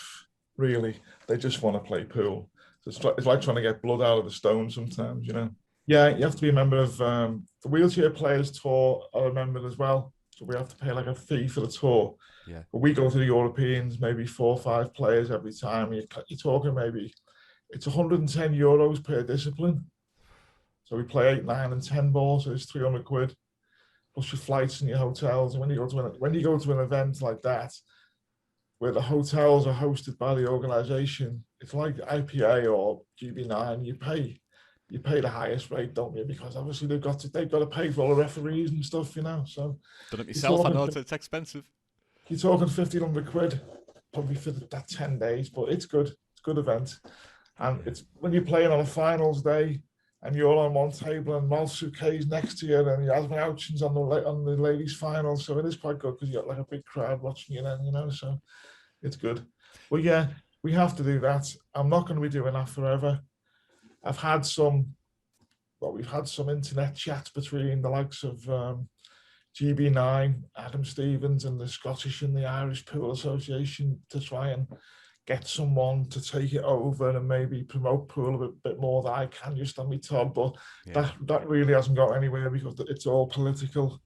Speaker 2: really. They just want to play pool. So it's like trying to get blood out of the stone sometimes, Yeah, you have to be a member of the Wheelchair Players Tour. Are a member as well. So we have to pay like a fee for the tour.
Speaker 1: Yeah.
Speaker 2: But we go to the Europeans, maybe 4 or 5 players every time. You're talking maybe, it's €110 per discipline. So we play 8, 9 and 10 balls, so it's £300 plus your flights and your hotels. And when you go to an event like that, where the hotels are hosted by the organisation, it's like IPA or GB9. You pay the highest rate, don't you? Because obviously they've got to pay for all the referees and stuff, So
Speaker 1: done it myself. I know it's expensive.
Speaker 2: You're talking £1,500 probably for that 10 days, but it's good. It's a good event, and it's when you're playing on a finals day. And you're on one table and Malsuke's next to you, and Yasmin Auchin's on the ladies' final. So it is quite good because you got like a big crowd watching you then, so it's good. But yeah, we have to do that. I'm not going to be doing that forever. We've had some internet chats between the likes of GB9, Adam Stevens, and the Scottish and the Irish Pool Association to try and get someone to take it over and maybe promote pool a bit more than I can just on my top, but that really hasn't got anywhere because it's all political.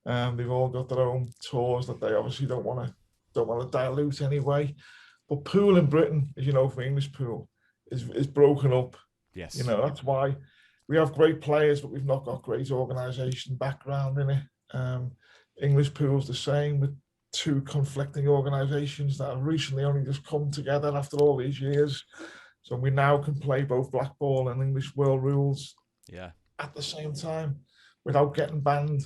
Speaker 2: They've all got their own tours that they obviously don't want to dilute anyway. But pool in Britain, as you know, from English pool, is broken up.
Speaker 1: Yes.
Speaker 2: That's why we have great players, but we've not got great organisation background in it. English pool's the same with 2 conflicting organisations that have recently only just come together after all these years. So we now can play both black ball and English world rules at the same time without getting banned.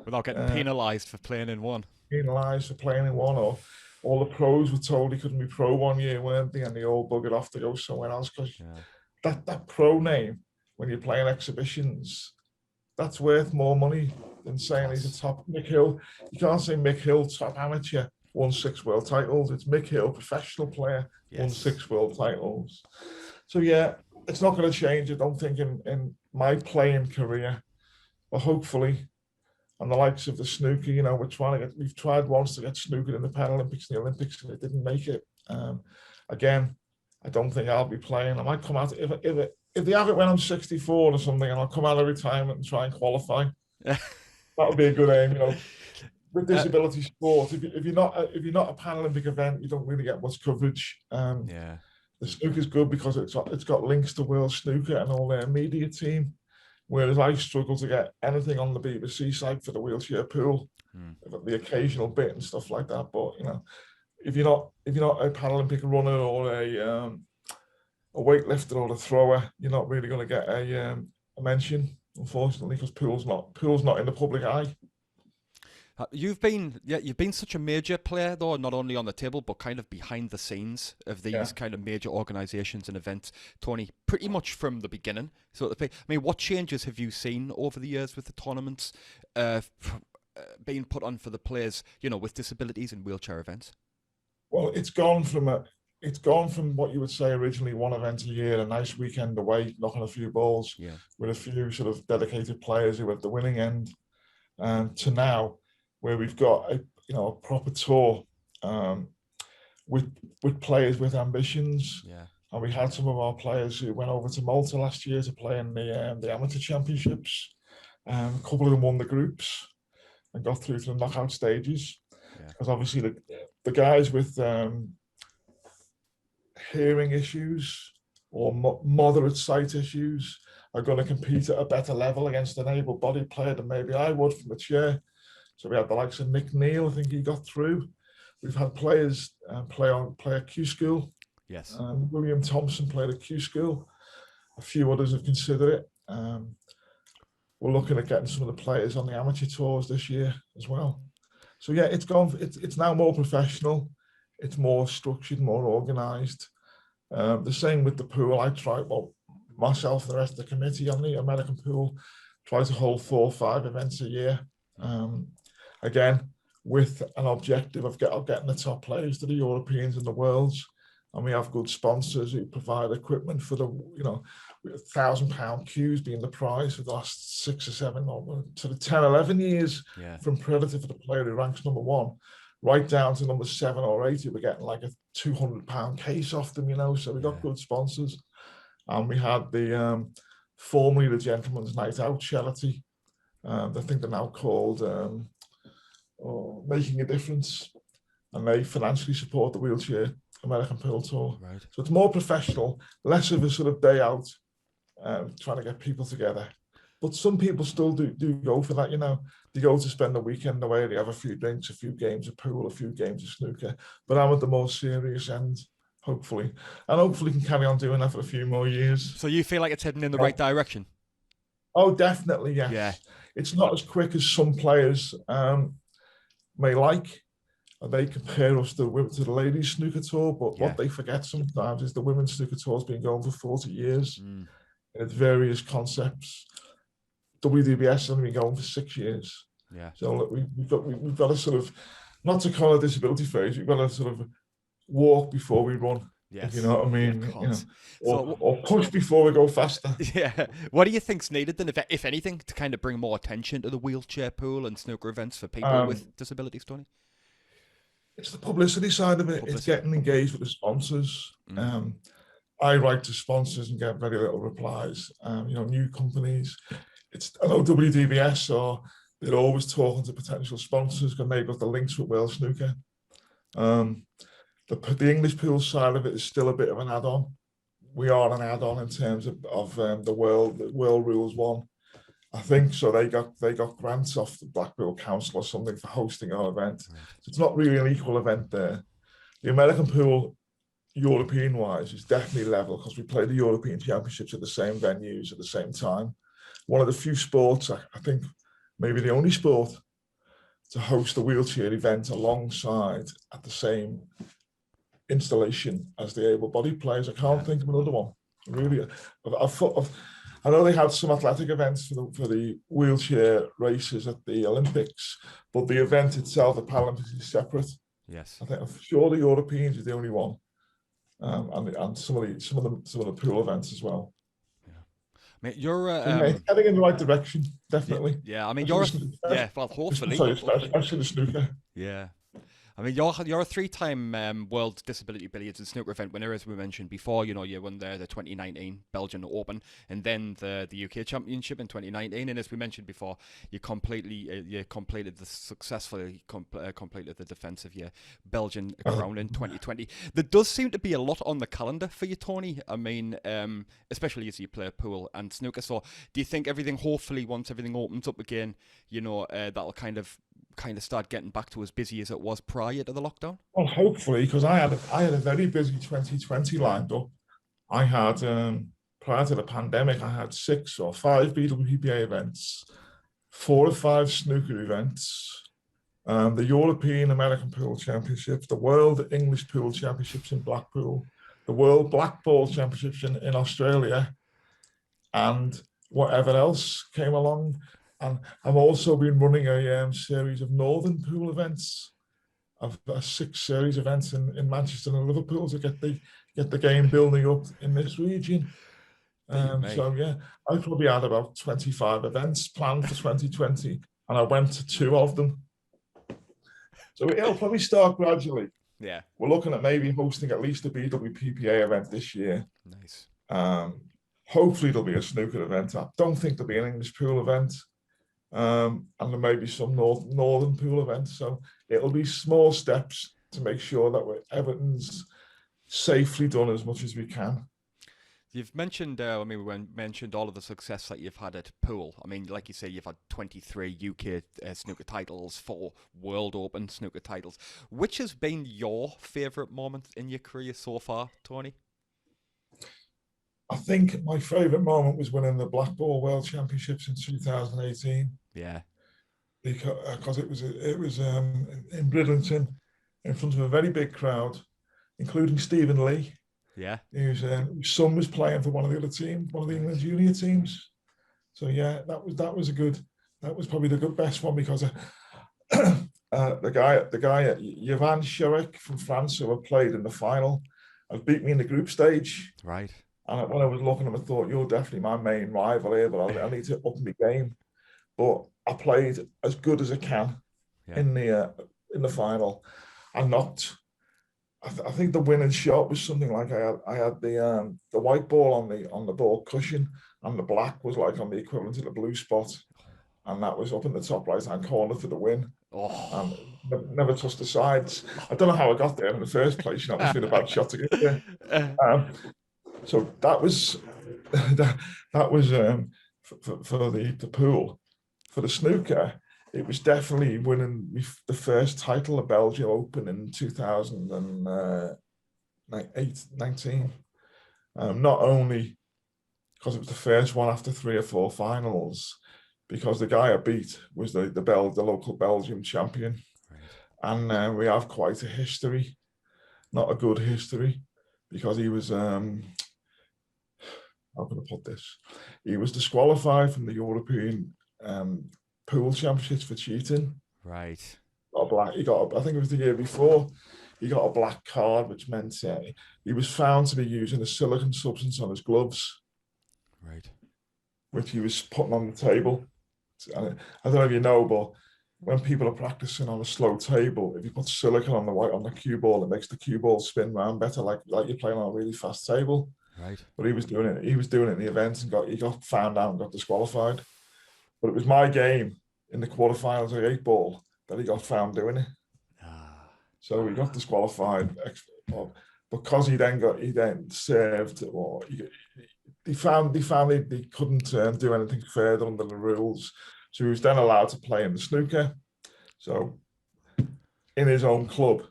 Speaker 1: Without getting penalised for playing in one.
Speaker 2: Penalised for playing in one, or all the pros were told they couldn't be pro one year, weren't they? And they all buggered off to go somewhere else because that pro name, when you're playing exhibitions, that's worth more money than saying he's a top Mick Hill. You can't say Mick Hill, top amateur, won 6 world titles. It's Mick Hill, professional player, won 6 world titles. So yeah, it's not going to change, I don't think, in my playing career. But hopefully, on the likes of the snooker, we've tried once to get snooker in the Paralympics and the Olympics, and it didn't make it. Again, I don't think I'll be playing. I might come out if they have it when I'm 64 or something, and I'll come out of retirement and try and qualify. That would be a good aim, you know. With disability sport, if you're not a Paralympic event, you don't really get much coverage.
Speaker 1: Yeah.
Speaker 2: The snooker's good because it's got links to World Snooker and all their media team, whereas I struggle to get anything on the BBC site for the wheelchair pool, the occasional bit and stuff like that. But you know, if you're not a Paralympic runner or a weightlifter or a thrower, you're not really going to get a mention, unfortunately, because pool's not in the public eye.
Speaker 1: You've been such a major player, though, not only on the table but kind of behind the scenes of these kind of major organisations and events, Tony, pretty much from the beginning. So, I mean, what changes have you seen over the years with the tournaments being put on for the players, you know, with disabilities and wheelchair events?
Speaker 2: Well, it's gone from what you would say originally one event a year, a nice weekend away, knocking a few balls with a few sort of dedicated players who are at the winning end, to now, where we've got a proper tour with players with ambitions.
Speaker 1: Yeah.
Speaker 2: And we had some of our players who went over to Malta last year to play in the amateur championships. A couple of them won the groups and got through to the knockout stages. Because obviously the guys with hearing issues or moderate sight issues are going to compete at a better level against an able-bodied player than maybe I would from a chair. So we had the likes of Nick Neal, I think he got through. We've had players play at Q School.
Speaker 1: Yes.
Speaker 2: William Thompson played at Q School. A few others have considered it. We're looking at getting some of the players on the amateur tours this year as well. So yeah, it's now more professional. It's more structured, more organised. The same with the pool. Myself and the rest of the committee on the American pool try to hold 4 or 5 events a year. Again, with an objective of getting the top players to the Europeans and the Worlds. And we have good sponsors who provide equipment for the, £1,000 cues being the prize for the last 6 or 7 or to the 10, 11 years from Predator for the player who ranks number 1, right down to number 7 or 8, we're getting like a £200 case off them, So we got good sponsors. And we had formerly the Gentleman's Night Out charity. I think they're now called Making a Difference, and they financially support the wheelchair American Pool Tour.
Speaker 1: Right.
Speaker 2: So it's more professional, less of a sort of day out, trying to get people together. But some people still do go for that, They go to spend the weekend away, they have a few drinks, a few games of pool, a few games of snooker. But I'm at the more serious end, hopefully. And hopefully can carry on doing that for a few more years.
Speaker 1: So you feel like it's heading in the right direction?
Speaker 2: Oh, definitely, yes.
Speaker 1: Yeah.
Speaker 2: It's not as quick as some players may like. They compare us to the ladies' snooker tour, but what they forget sometimes is the women's snooker tour has been going for 40 years in its various concepts. WDBS has only been going for 6 years.
Speaker 1: Yeah.
Speaker 2: So look, we've got to sort of, not to call a disability phase, we've got to sort of walk before we run.
Speaker 1: Yes.
Speaker 2: If you know what I mean,
Speaker 1: So,
Speaker 2: or push before we go faster.
Speaker 1: Yeah. What do you think's needed then, if anything, to kind of bring more attention to the wheelchair pool and snooker events for people with disabilities, Tony?
Speaker 2: It's the publicity side of it. It's getting engaged with the sponsors. I write to sponsors and get very little replies. New companies. I know WDBS they're always talking to potential sponsors because they've got the links with World Snooker. The English pool side of it is still a bit of an add-on. We are an add-on in terms of the World Rules 1. I think so. They got grants off the Blackpool Council or something for hosting our event. Right. So it's not really an equal event there. The American pool, European-wise, is definitely level because we play the European Championships at the same venues at the same time. One of the few sports, I think, maybe the only sport to host a wheelchair event alongside at the same installation as the able-bodied players. I can't think of another one. Really, I know they had some athletic events for the wheelchair races at the Olympics, but the event itself, the Paralympics, is separate.
Speaker 1: Yes,
Speaker 2: I'm sure the Europeans are the only one, and some of the pool events as well.
Speaker 1: Mate, you're
Speaker 2: heading in the right direction, definitely.
Speaker 1: Yeah, I mean, well, hopefully.
Speaker 2: Especially the snooker.
Speaker 1: Yeah. I mean, you're a three-time World Disability Billiards and Snooker event winner, as we mentioned before. You know, you won the 2019 Belgian Open and then the UK Championship in 2019. And as we mentioned before, you completed successfully completed the defence of your Belgian crown in 2020. There does seem to be a lot on the calendar for you, Tony. I mean, especially as you play pool and snooker. So, do you think everything, hopefully, once everything opens up again, you know, that'll kind of start getting back to as busy as it was prior to the lockdown?
Speaker 2: Well, hopefully, because I had a very busy 2020 lined up. I had prior to the pandemic, I had 6 or 5 BWPPA events, 4 or 5 snooker events, the European American Pool Championships, the World English Pool Championships in Blackpool, the World Black Ball Championships in Australia, and whatever else came along. And I've also been running a series of Northern Pool events. I've a 6 series events in Manchester and Liverpool to get the game building up in this region. So yeah, I probably had about 25 events planned for 2020, and I went to 2 of them. So it'll probably start gradually.
Speaker 1: Yeah,
Speaker 2: we're looking at maybe hosting at least a BWPPA event this year.
Speaker 1: Nice.
Speaker 2: Hopefully there'll be a snooker event. I don't think there'll be an English pool event. And there may be some northern pool events. So it'll be small steps to make sure that everything's safely done as much as we can.
Speaker 1: You've mentioned, we mentioned all of the success that you've had at pool. I mean, like you say, you've had 23 UK snooker titles, 4 World Open snooker titles. Which has been your favourite moment in your career so far, Tony?
Speaker 2: I think my favourite moment was winning the Black Ball World Championships in 2018.
Speaker 1: Yeah,
Speaker 2: because it was in Bridlington, in front of a very big crowd, including Stephen Lee.
Speaker 1: Yeah,
Speaker 2: whose son was playing for one of the other teams, one of the England junior teams. So yeah, that was probably the best one, because the guy Yvan Chouek from France, who had played in the final, had beat me in the group stage.
Speaker 1: Right.
Speaker 2: And when I was looking at him, I thought, you're definitely my main rival here, but I need to up my game. But I played as good as I can in the final. I knocked. I think the winning shot was something like I had the white ball on the ball cushion, and the black was like on the equivalent of the blue spot, and that was up in the top right hand corner for the win. And never touched the sides. I don't know how I got there in the first place. You know, it's been a bad shot to get there. So that was for the pool. For the snooker, it was definitely winning the first title of Belgian Open in 2019. Not only because it was the first one after 3 or 4 finals, because the guy I beat was the local Belgian champion.
Speaker 1: Right.
Speaker 2: And we have quite a history, not a good history, because he was, how can I put this? He was disqualified from the European pool championships for cheating.
Speaker 1: Right.
Speaker 2: I think it was the year before, he got a black card, which meant he was found to be using a silicon substance on his gloves.
Speaker 1: Right.
Speaker 2: Which he was putting on the table. I don't know if you know, but when people are practicing on a slow table, if you put silicon on the cue ball, it makes the cue ball spin round better, like you're playing on a really fast table.
Speaker 1: Right.
Speaker 2: But he was doing it in the event, and he got found out and got disqualified. But it was my game in the quarterfinals of the 8 ball that he got found doing it. So he got disqualified because he then served, or he found he couldn't do anything further under the rules. So he was then allowed to play in the snooker. So in his own club,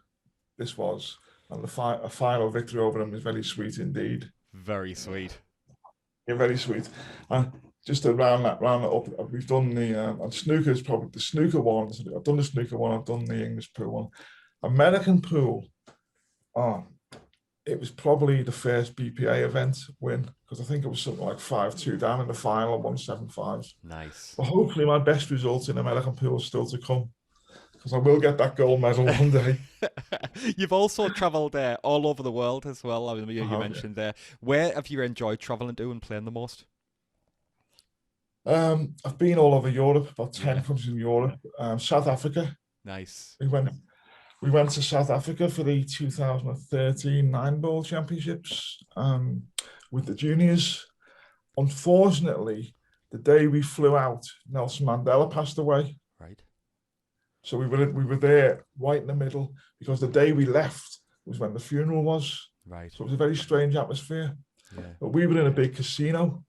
Speaker 2: this was, and a final victory over him was very sweet indeed.
Speaker 1: Very sweet.
Speaker 2: Yeah, very sweet. And just to round that up, we've done and snooker is probably the snooker one. I've done the snooker one, I've done the English pool one. American pool, it was probably the first BPA event win, because I think it was something like 5-2 down in the final, 175.
Speaker 1: Nice.
Speaker 2: But hopefully my best results in American pool is still to come, because I will get that gold medal one day.
Speaker 1: You've also travelled all over the world as well. I mean, you mentioned there. Where have you enjoyed travelling to and playing the most?
Speaker 2: I've been all over Europe, about 10 countries in Europe. South Africa.
Speaker 1: Nice.
Speaker 2: We went we went to South Africa for the 2013 nine-ball championships with the juniors. Unfortunately, the day we flew out, Nelson Mandela passed away.
Speaker 1: Right.
Speaker 2: So we were there right in the middle, because the day we left was when the funeral was.
Speaker 1: Right.
Speaker 2: So it was a very strange atmosphere.
Speaker 1: Yeah.
Speaker 2: But we were in a big casino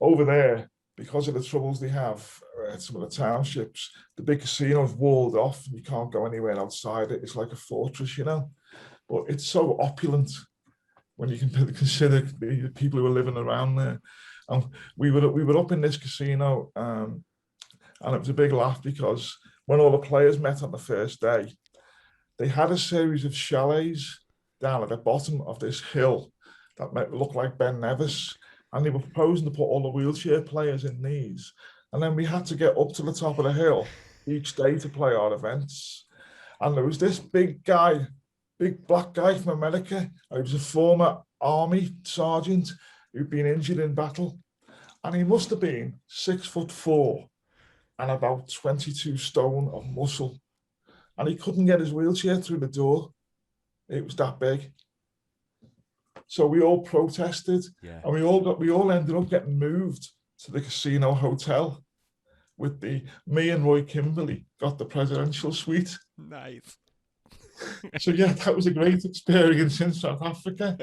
Speaker 2: over there, because of the troubles they have at some of the townships. The big casino is walled off, and you can't go anywhere outside it. It's like a fortress, you know. But it's so opulent when you can consider the people who are living around there. And we were up in this casino, and it was a big laugh, because when all the players met on the first day, they had a series of chalets down at the bottom of this hill that might look like Ben Nevis, and they were proposing to put all the wheelchair players in these. And then we had to get up to the top of the hill each day to play our events. And there was this big black guy from America. He was a former army sergeant who'd been injured in battle. And he must have been 6'4" and about 22 stone of muscle. And he couldn't get his wheelchair through the door. It was that big. So we all protested, and we all ended up getting moved to the casino hotel. Me and Roy Kimberley got the presidential suite.
Speaker 1: Nice.
Speaker 2: So yeah, that was a great experience in South Africa.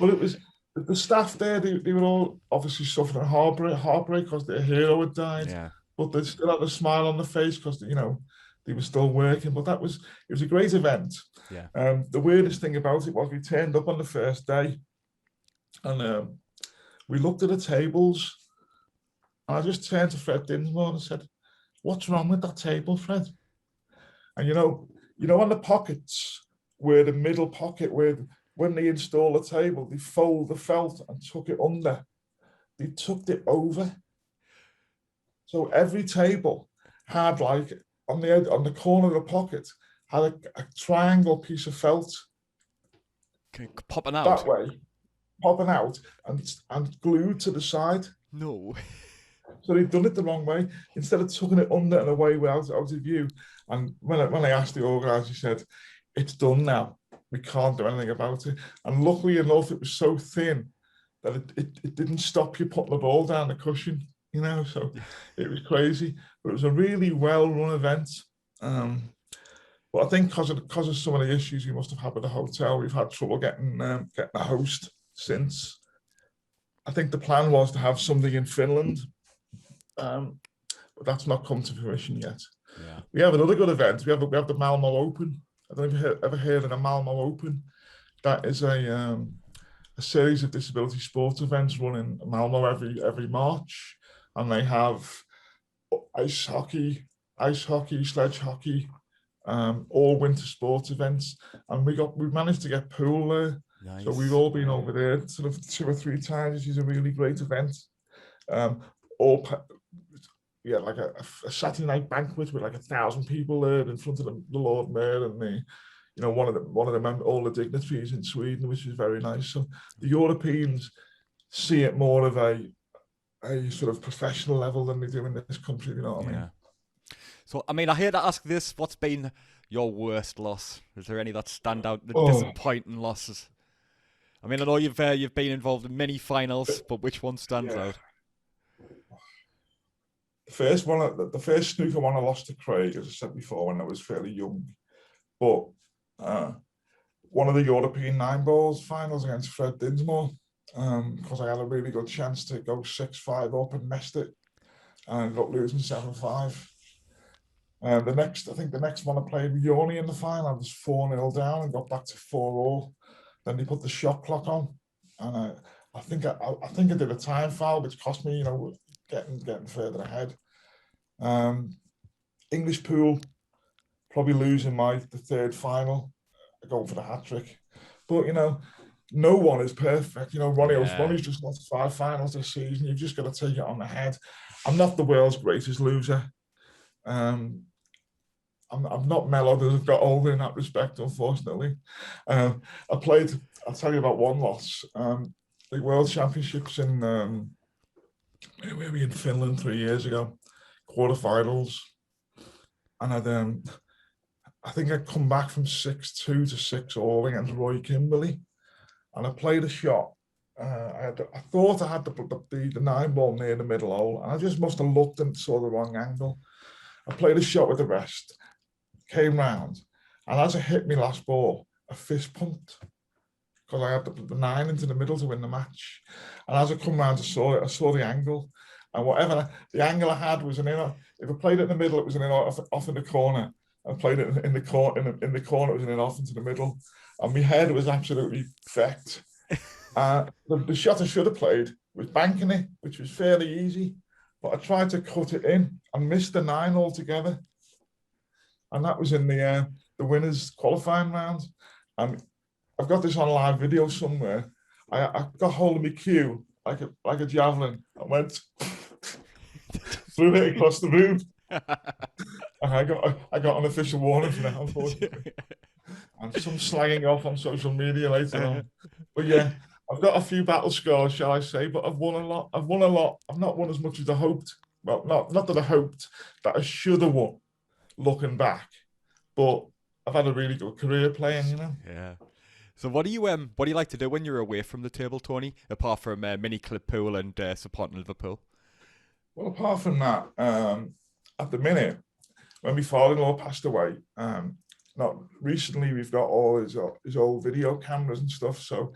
Speaker 2: But it was the staff there; they were all obviously suffering heartbreak because their hero had died.
Speaker 1: Yeah.
Speaker 2: But they still had a smile on their face because they were still working. But it was a great event.
Speaker 1: Yeah.
Speaker 2: The weirdest thing about it was we turned up on the first day, and we looked at the tables, and I just turned to Fred Dinsmore and said, "What's wrong with that table, Fred?" And you know on the pockets, where the middle pocket, where when they install the table, they fold the felt and tuck it under. They tucked it over. So every table had, like, on the corner of the pocket, had a triangle piece of felt
Speaker 1: popping out
Speaker 2: that way, popping out and glued to the side.
Speaker 1: No.
Speaker 2: So they'd done it the wrong way. Instead of tucking it under and away out of view. And when I asked the organiser, he said, "It's done now. We can't do anything about it." And luckily enough, it was so thin that it didn't stop you putting the ball down the cushion, so it was crazy. But it was a really well-run event. But I think because of some of the issues we must have had with the hotel, we've had trouble getting a host since. I think the plan was to have something in Finland, but that's not come to fruition yet.
Speaker 1: Yeah.
Speaker 2: We have another good event. We have the Malmo Open. I don't know if you've ever heard of the Malmo Open. That is a series of disability sports events run in Malmo every March, and they have ice hockey, sledge hockey, all winter sports events, and we managed to get pool there.
Speaker 1: Nice.
Speaker 2: So we've all been over there sort of 2 or 3 times. Which is a really great event. Like a Saturday night banquet with like 1,000 people there in front of the Lord Mayor and one of the all the dignitaries in Sweden, which is very nice. So the Europeans see it more of a sort of professional level than they do in this country. You know what I mean?
Speaker 1: So I hate to ask this: what's been your worst loss? Is there any that stand out? The disappointing losses. I know you've been involved in many finals, but which one stands out?
Speaker 2: The first snooker one I lost to Craig, as I said before, when I was fairly young. But one of the European 9-balls finals against Fred Dinsmore, because I had a really good chance to go 6-5 up and missed it, and ended up losing 7-5. The next one I played with Yorny in the final, I was 4-0 down and got back to 4-all. Then they put the shot clock on, and I think I did a time foul, which cost me, getting further ahead. English pool, probably losing the third final, going for the hat trick. But no one is perfect. Ronnie's just lost 5 finals this season. You've just got to take it on the head. I'm not the world's greatest loser. I'm not mellowed as I've got older in that respect, unfortunately. I'll tell you about one loss. The World Championships in where were we in Finland 3 years ago, quarterfinals, and I think I'd come back from 6-2 to 6-all against Roy Kimberley, and I played a shot. I thought I had the 9-ball near the middle hole, and I just must have looked and saw the wrong angle. I played a shot with the rest, came round, and as I hit my last ball, I fist pumped because I had the 9 into the middle to win the match. And as I come round, I saw the angle, and whatever the angle I had was an in. If I played it in the middle, it was an in off in the corner. I played it in the corner, it was an in off into the middle, and my head was absolutely fecked. The shot I should have played was banking it, which was fairly easy, but I tried to cut it in and missed the 9 altogether. And that was in the winners qualifying round. And I've got this on live video somewhere. I got hold of my cue like a javelin and went threw it across the room. And I got an official warning for that, unfortunately. And some slagging off on social media later on. But yeah, I've got a few battle scars, shall I say, but I've won a lot. I've not won as much as I hoped. Well, not that I hoped, that I should have won, looking back. But I've had a really good career playing, you know.
Speaker 1: Yeah. So what do you like to do when you're away from the table, Tony, apart from mini clip pool and supporting Liverpool?
Speaker 2: Well, apart from that, at the minute, when my father-in-law passed away, not recently, we've got all his old video cameras and stuff. So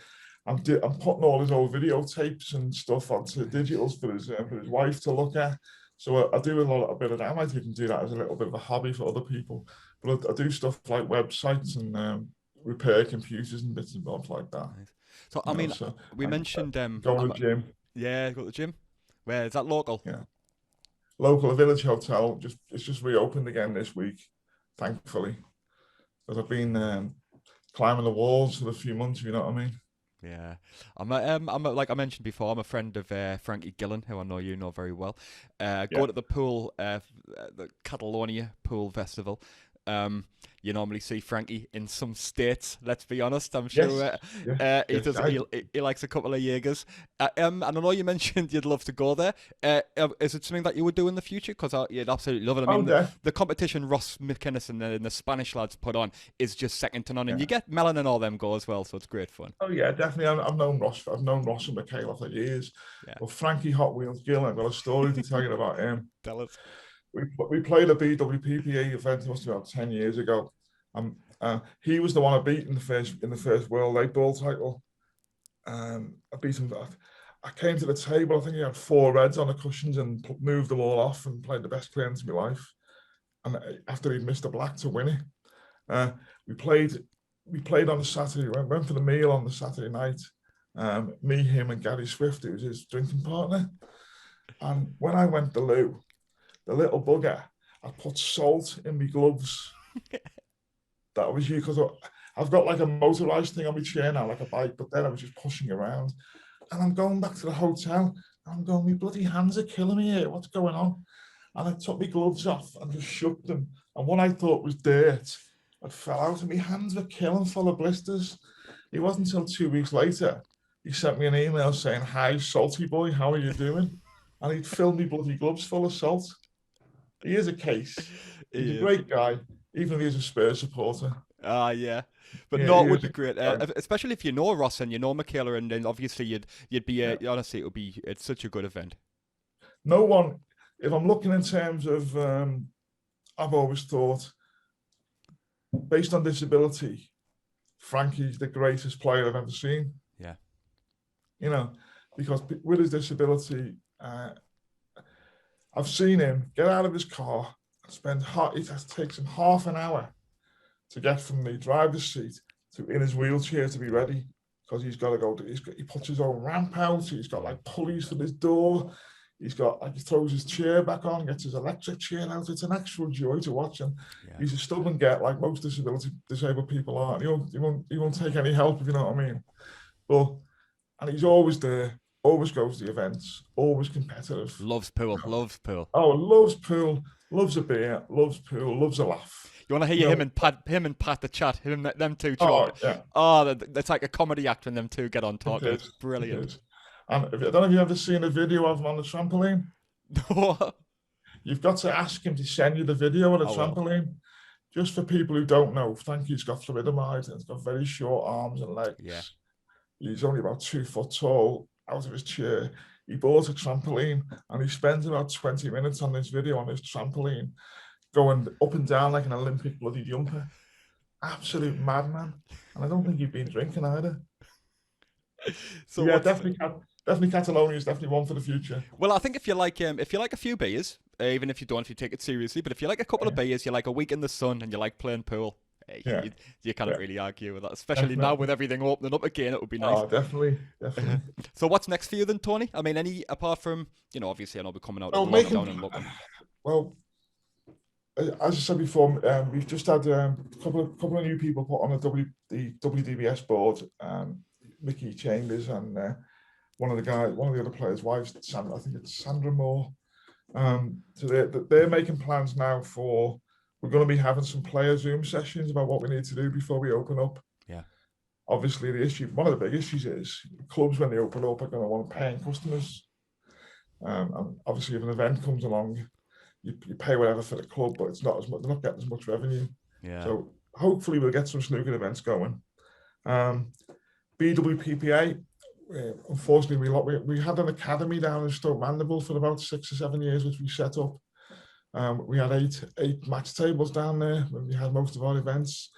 Speaker 2: I'm putting all his old videotapes and stuff onto digitals for his wife to look at. So I do a bit of that. I might even do that as a little bit of a hobby for other people. But I do stuff like websites and repair computers and bits and bobs like that.
Speaker 1: Nice. So I mean, we mentioned
Speaker 2: go to the gym.
Speaker 1: Yeah, go to the gym. Where is that local?
Speaker 2: Yeah, local, a village hotel. It's just reopened again this week, thankfully. Because I've been climbing the walls for a few months. You know what I mean?
Speaker 1: Yeah, I'm like I mentioned before, I'm a friend of Frankie Gillen, who I know you know very well. Go to the pool, the Catalonia Pool Festival. You normally see Frankie in some states. Let's be honest. I'm sure he likes a couple of Jaegers. And I know you mentioned you'd love to go there. Is it something that you would do in the future? Because you'd absolutely love it. I mean, the competition Ross McInnes and the Spanish lads put on is just second to none, and you get Mellon and all them go as well. So it's great fun.
Speaker 2: Oh yeah, definitely. I've known Ross and Michaela for years. Yeah. Well, Frankie Hot Wheels Gillen, I've got a story to tell you about him.
Speaker 1: Tell us.
Speaker 2: We played a BWPPA event, it must be about 10 years ago. He was the one I beat in the first World 8-ball title. I beat him. I came to the table, I think he had 4 reds on the cushions and moved them all off and played the best clearance of my life. And after he'd missed a black to win it, we played on the Saturday, went for the meal on the Saturday night. Me, him and Gary Swift, who was his drinking partner. And when I went to loo, the little bugger, I put salt in my gloves. That was you, because I've got like a motorized thing on my chair now, like a bike, but then I was just pushing around. And I'm going back to the hotel, and I'm going, my bloody hands are killing me here. What's going on? And I took my gloves off and just shook them. And what I thought was dirt, it fell out, and my hands were killing, full of blisters. It wasn't until 2 weeks later, he sent me an email saying, "Hi, salty boy, how are you doing?" And he'd filled me bloody gloves full of salt. He is a case. He's a great guy, even if he's a Spurs supporter.
Speaker 1: Yeah. But no, it would be great, especially if you know Ross and you know Michaela, and then obviously you'd be honestly, it's such a good event.
Speaker 2: No one, if I'm looking in terms of, I've always thought, based on disability, Frankie's the greatest player I've ever seen.
Speaker 1: Yeah.
Speaker 2: You know, because with his disability, I've seen him get out of his car and it takes him half an hour to get from the driver's seat to in his wheelchair to be ready, because he's got to go. He puts his own ramp out. He's got like pulleys for his door. He throws his chair back on, gets his electric chair out. It's an actual joy to watch him. Yeah. He's a stubborn get, like most disabled people are. He won't take any help, if you know what I mean. And he's always there. Always goes to the events, always competitive.
Speaker 1: Loves pool.
Speaker 2: Oh, loves pool, loves a beer, loves pool, loves a laugh.
Speaker 1: You want to hear him and Pat the chat, them two talk.
Speaker 2: Oh, yeah.
Speaker 1: Oh, that's like a comedy act when them two get on talk. It's brilliant.
Speaker 2: And I don't know if you've ever seen a video of him on the trampoline. You've got to ask him to send you the video of the trampoline. just for people who don't know, Frankie's got thalidomide and he's got very short arms and legs.
Speaker 1: Yeah.
Speaker 2: He's only about 2 foot tall. Out of his chair, he bought a trampoline and he spends about 20 minutes on this video on his trampoline, going up and down like an Olympic bloody jumper. Absolute madman. And I don't think he'd been drinking either.
Speaker 1: So
Speaker 2: yeah, definitely Catalonia is definitely one for the future.
Speaker 1: Well, I think if you like a few beers, even if you take it seriously, but if you like a couple of beers, you like a week in the sun, and you like playing pool, you can't really argue with that. Especially now with everything opening up again, it would be nice.
Speaker 2: Oh, definitely.
Speaker 1: So what's next for you then, Tony? I mean, apart from, obviously I know we're coming out
Speaker 2: of
Speaker 1: lockdown and looking.
Speaker 2: Well, as I said before, we've just had a couple of new people put on the WDBS board. Mickey Chambers and one of the other players' wives, Sandra, I think it's Sandra Moore. So they're making plans now for. We're going to be having some player Zoom sessions about what we need to do before we open up.
Speaker 1: Yeah.
Speaker 2: Obviously, one of the big issues is clubs when they open up are going to want paying customers. And obviously, if an event comes along, you pay whatever for the club, but it's not as much. They're not getting as much revenue.
Speaker 1: Yeah.
Speaker 2: So hopefully, we'll get some snooker events going. BWPPA. Unfortunately, we had an academy down in Stoke Mandeville for about 6 or 7 years, which we set up. We had eight match tables down there when we had most of our events.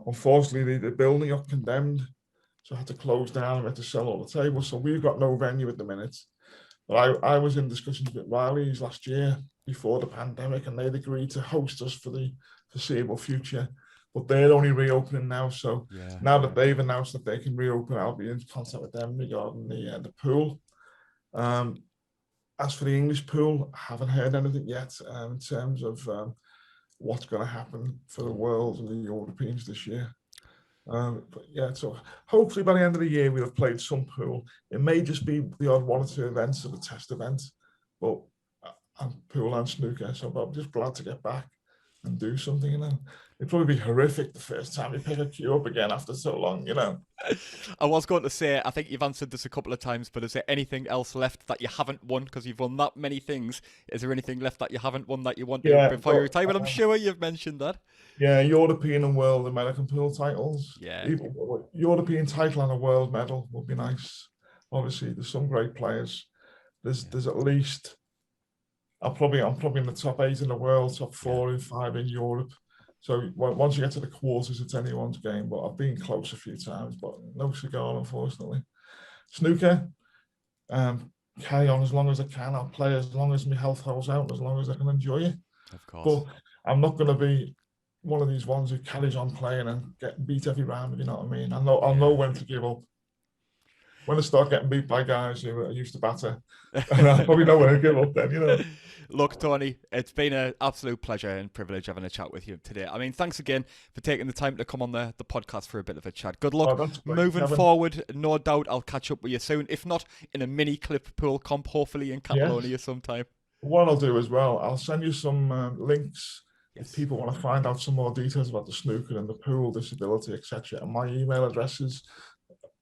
Speaker 2: Unfortunately, the building got condemned, so I had to close down and we had to sell all the tables. So we've got no venue at the minute. But I was in discussions with Riley's last year before the pandemic, and they'd agreed to host us for the foreseeable future. But they're only reopening now, so now that they've announced that they can reopen, I'll be in contact with them regarding the pool. As for the English pool, I haven't heard anything yet in terms of what's going to happen for the World and the Europeans this year. But yeah, so hopefully by the end of the year we'll have played some pool. It may just be the odd 1 or 2 events of a test event, but pool and snooker. So I'm just glad to get back and do something, It'd probably be horrific the first time you pick a cue up again after so long,
Speaker 1: I was going to say, I think you've answered this a couple of times, but is there anything else left that you haven't won? Because you've won that many things. Is there anything left that you haven't won that you want to before you retire? But I'm sure you've mentioned that.
Speaker 2: Yeah, European and World American pool titles.
Speaker 1: Yeah.
Speaker 2: European title and a world medal would be nice. Obviously, there's some great players. There's at least... I'm probably in the top 8 in the world, top 4 and 5 in Europe. So once you get to the quarters, it's anyone's game. But I've been close a few times, but no cigar, unfortunately. Snooker, carry on as long as I can. I'll play as long as my health holds out, as long as I can enjoy it.
Speaker 1: Of course.
Speaker 2: But I'm not going to be one of these ones who carries on playing and getting beat every round, if you know what I mean. I'll know when to give up. When I start getting beat by guys who are used to batter, and I probably know when to give up then,
Speaker 1: Look, Tony, it's been an absolute pleasure and privilege having a chat with you today. I mean, thanks again for taking the time to come on the podcast for a bit of a chat. Good luck moving forward. No doubt I'll catch up with you soon. If not, in a mini clip pool comp, hopefully in Catalonia sometime.
Speaker 2: What I'll do as well, I'll send you some links if people want to find out some more details about the snooker and the pool, disability, etc. And my email addresses.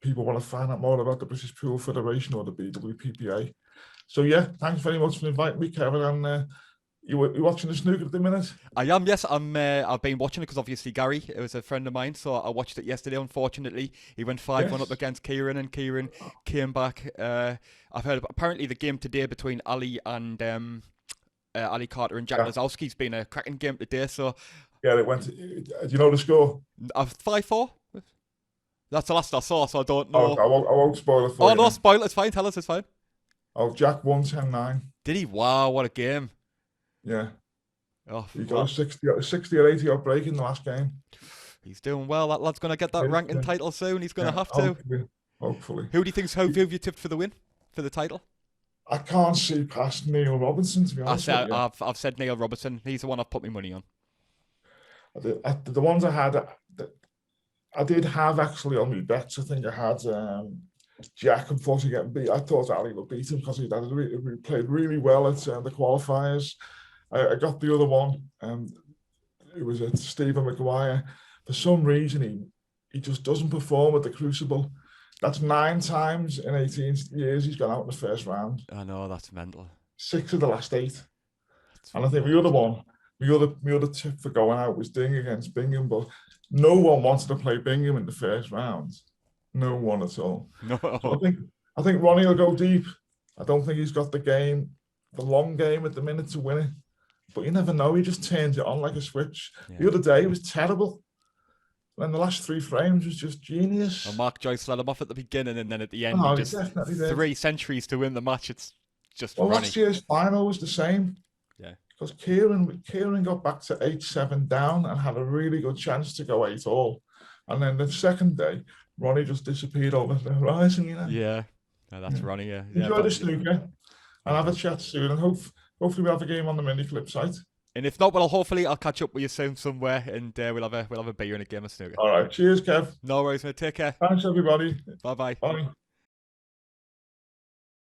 Speaker 2: People want to find out more about the British Pool Federation or the BWPPA. So yeah, thanks very much for inviting me, Kevin. And you're watching the snooker at the minute?
Speaker 1: I am, yes. I've been watching it because obviously Gary, it was a friend of mine, so I watched it yesterday. Unfortunately, he went 5-1 up against Kieran, and Kieran came back. I've heard apparently the game today between Ali and Ali Carter and Jack Lazowski's been a cracking game today. So
Speaker 2: yeah, it went. Do you know the score?
Speaker 1: 5-4. That's the last I saw, so I don't know.
Speaker 2: I won't spoil it for you.
Speaker 1: Oh, no, spoil it. It's fine. Tell us, it's fine.
Speaker 2: Oh, Jack won 10-9.
Speaker 1: Did he? Wow, what a game.
Speaker 2: Yeah.
Speaker 1: Oh,
Speaker 2: he got a 60 or 80 odd break in the last game.
Speaker 1: He's doing well. That lad's going to get that ranking title soon. He's going to have to.
Speaker 2: Hopefully.
Speaker 1: Who do you who have you tipped for the win, for the title?
Speaker 2: I can't see past Neil Robinson, to be honest.
Speaker 1: I've said Neil Robertson. He's the one I've put my money on.
Speaker 2: The ones I had... I did have actually on my bets. I think I had Jack, unfortunately, getting beat. I thought Ali would beat him because he played really well at the qualifiers. I got the other one, it was Stephen Maguire. For some reason, he just doesn't perform at the Crucible. That's 9 times in 18 years he's gone out in the first round.
Speaker 1: I know, that's mental.
Speaker 2: 6 of the last 8. And I think the other one my other tip for going out was Ding against Bingham, but no one wanted to play Bingham in the first round. No one at all.
Speaker 1: No.
Speaker 2: So I think Ronnie will go deep. I don't think he's got the long game at the minute to win it. But you never know. He just turns it on like a switch. Yeah. The other day, it was terrible. And the last 3 frames was just genius.
Speaker 1: And Mark Joyce let him off at the beginning, and then at the end, he just 3 centuries to win the match. It's just
Speaker 2: last year's final was the same.
Speaker 1: Yeah.
Speaker 2: Because Kieran got back to 8-7 down and had a really good chance to go 8-all. And then the second day, Ronnie just disappeared over the horizon, you know?
Speaker 1: Yeah. No, that's Ronnie, yeah.
Speaker 2: Enjoy the snooker and have a chat soon. And hopefully we'll have a game on the mini clip site.
Speaker 1: And if not, well, hopefully I'll catch up with you soon somewhere, and we'll have a beer and a game of snooker.
Speaker 2: All right. Cheers, Kev.
Speaker 1: No worries, mate. Take care.
Speaker 2: Thanks, everybody.
Speaker 1: Bye-bye.
Speaker 2: Bye.